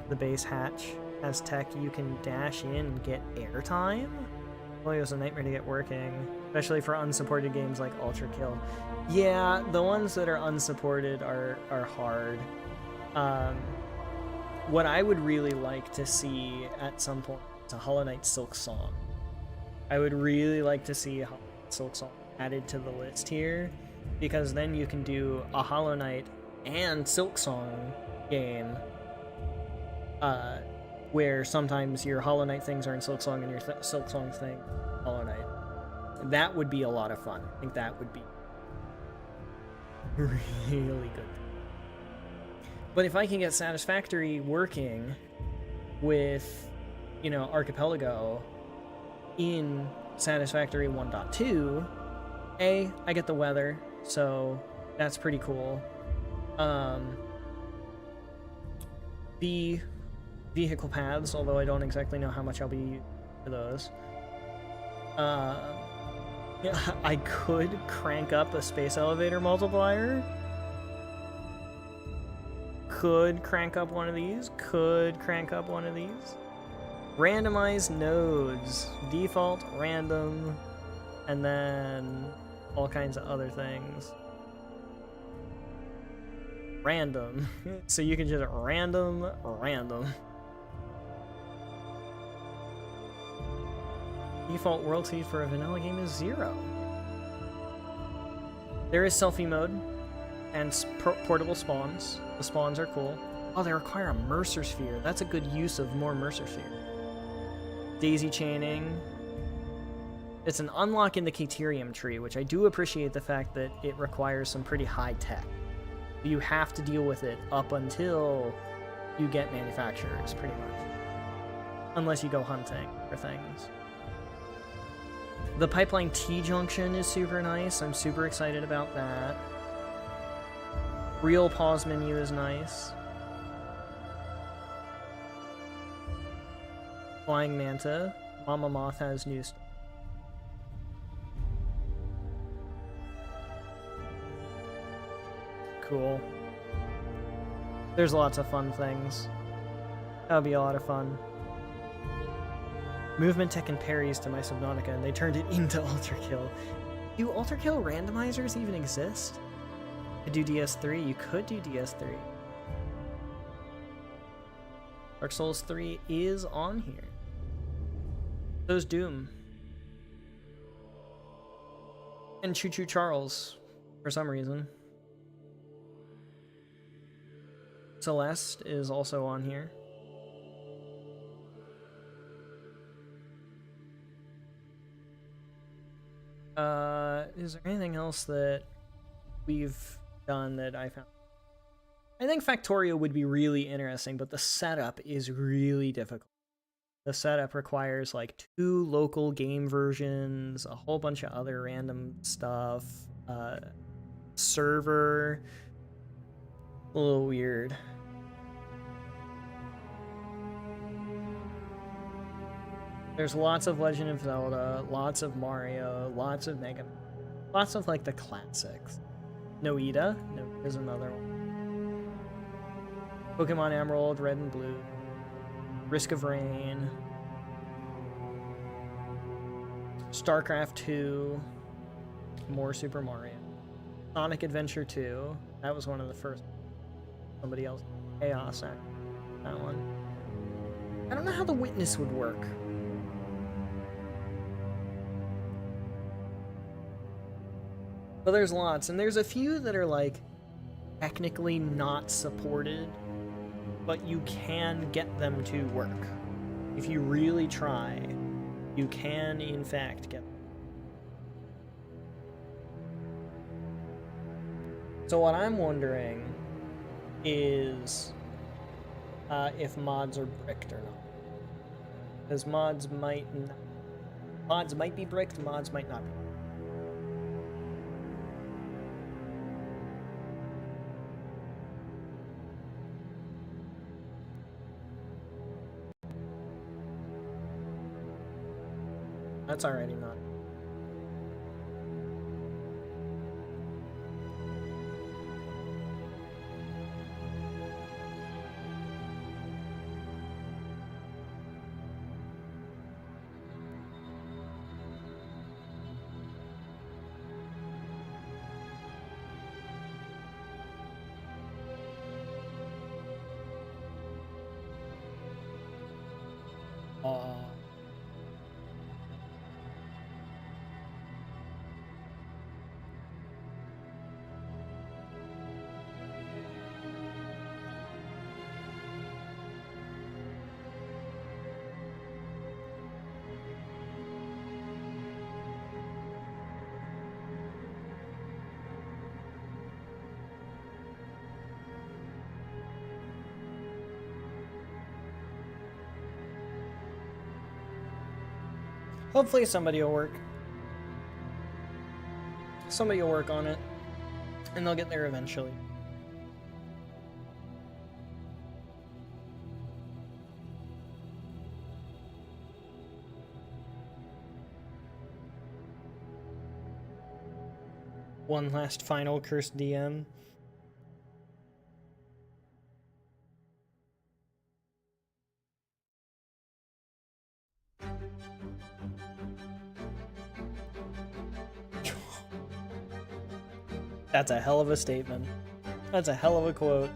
S1: The base hatch has tech you can dash in and get airtime? Boy, it was a nightmare to get working, especially for unsupported games like Ultra Kill. Yeah, the ones that are unsupported are hard. What I would really like to see at some point is a Hollow Knight Silksong. I would really like to see Hollow Knight Silksong added to the list here, because then you can do a Hollow Knight and Silksong game, where sometimes your Hollow Knight things are in Silksong and your Silksong thing Hollow Knight. That would be a lot of fun. I think that would be really good. But if I can get Satisfactory working with, you know, Archipelago in Satisfactory 1.2, I get the weather, so that's pretty cool. B, vehicle paths, although I don't exactly know how much I'll be using for those. I could crank up a space elevator multiplier. Could crank up one of these. Could crank up one of these. Randomized nodes. Default, random, and then all kinds of other things. Random. So you can just random. Default world speed for a vanilla game is 0. There is selfie mode and portable spawns. The spawns are cool. Oh, they require a Mercer Sphere. That's a good use of more Mercer Sphere. Daisy chaining. It's an unlock in the Caterium tree, which I do appreciate the fact that it requires some pretty high tech. You have to deal with it up until you get manufacturers, pretty much. Unless you go hunting for things. The Pipeline T-Junction is super nice. I'm super excited about that. Real pause menu is nice. Flying Manta. Mama Moth has new stuff. Cool. There's lots of fun things. That'll be a lot of fun. Movement tech and parries to my Subnautica, and they turned it into Ultra Kill. Do Ultra Kill randomizers even exist? You could do DS3. You could do DS3. Dark Souls 3 is on here. So's Doom. And Choo Choo Charles, for some reason. Celeste is also on here. Is there anything else that we've done that I found? I think Factorio would be really interesting, but the setup is really difficult. The setup requires like 2 local game versions, a whole bunch of other random stuff, server, a little weird. There's lots of Legend of Zelda, lots of Mario, lots of Mega Man, lots of like the classics. Noita, there's another one. Pokemon Emerald, Red and Blue, Risk of Rain, StarCraft 2, more Super Mario, Sonic Adventure 2, that was one of the first. Somebody else, Chaos Act, that one. I don't know how the Witness would work. But there's lots, and there's a few that are like technically not supported, but you can get them to work. If you really try, you can in fact get them. So what I'm wondering is if mods are bricked or not. Because mods might be bricked, mods might not be. That's already not. Hopefully somebody will work. Somebody will work on it, and they'll get there eventually. One last final cursed DM. That's a hell of a statement. That's a hell of a quote.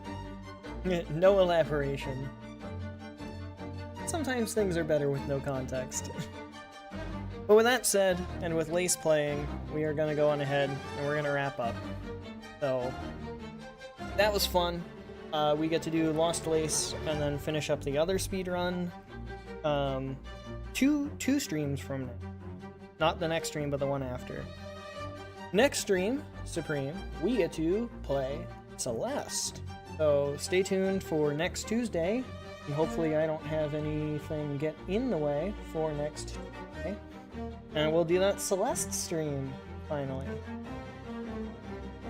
S1: No elaboration. Sometimes things are better with no context. But with that said, and with Lace playing, we are going to go on ahead and we're going to wrap up. So, that was fun. We get to do Lost Lace and then finish up the other speedrun. Two streams from now. Not the next stream, but the one after. Next stream, Supreme, we get to play Celeste. So stay tuned for next Tuesday, and hopefully I don't have anything get in the way for next Tuesday. And we'll do that Celeste stream, finally.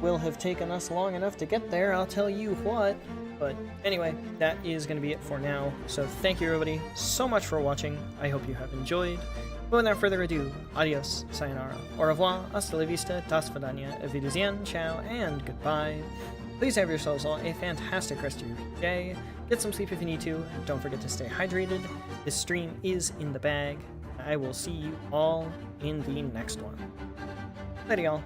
S1: Will have taken us long enough to get there, I'll tell you what. But anyway, that is going to be it for now. So thank you everybody so much for watching. I hope you have enjoyed. But without further ado, adios, sayonara, au revoir, hasta la vista, do svidania, auf Wiedersehen, ciao, and goodbye. Please have yourselves all a fantastic rest of your day. Get some sleep if you need to, and don't forget to stay hydrated. This stream is in the bag. I will see you all in the next one. Later, y'all.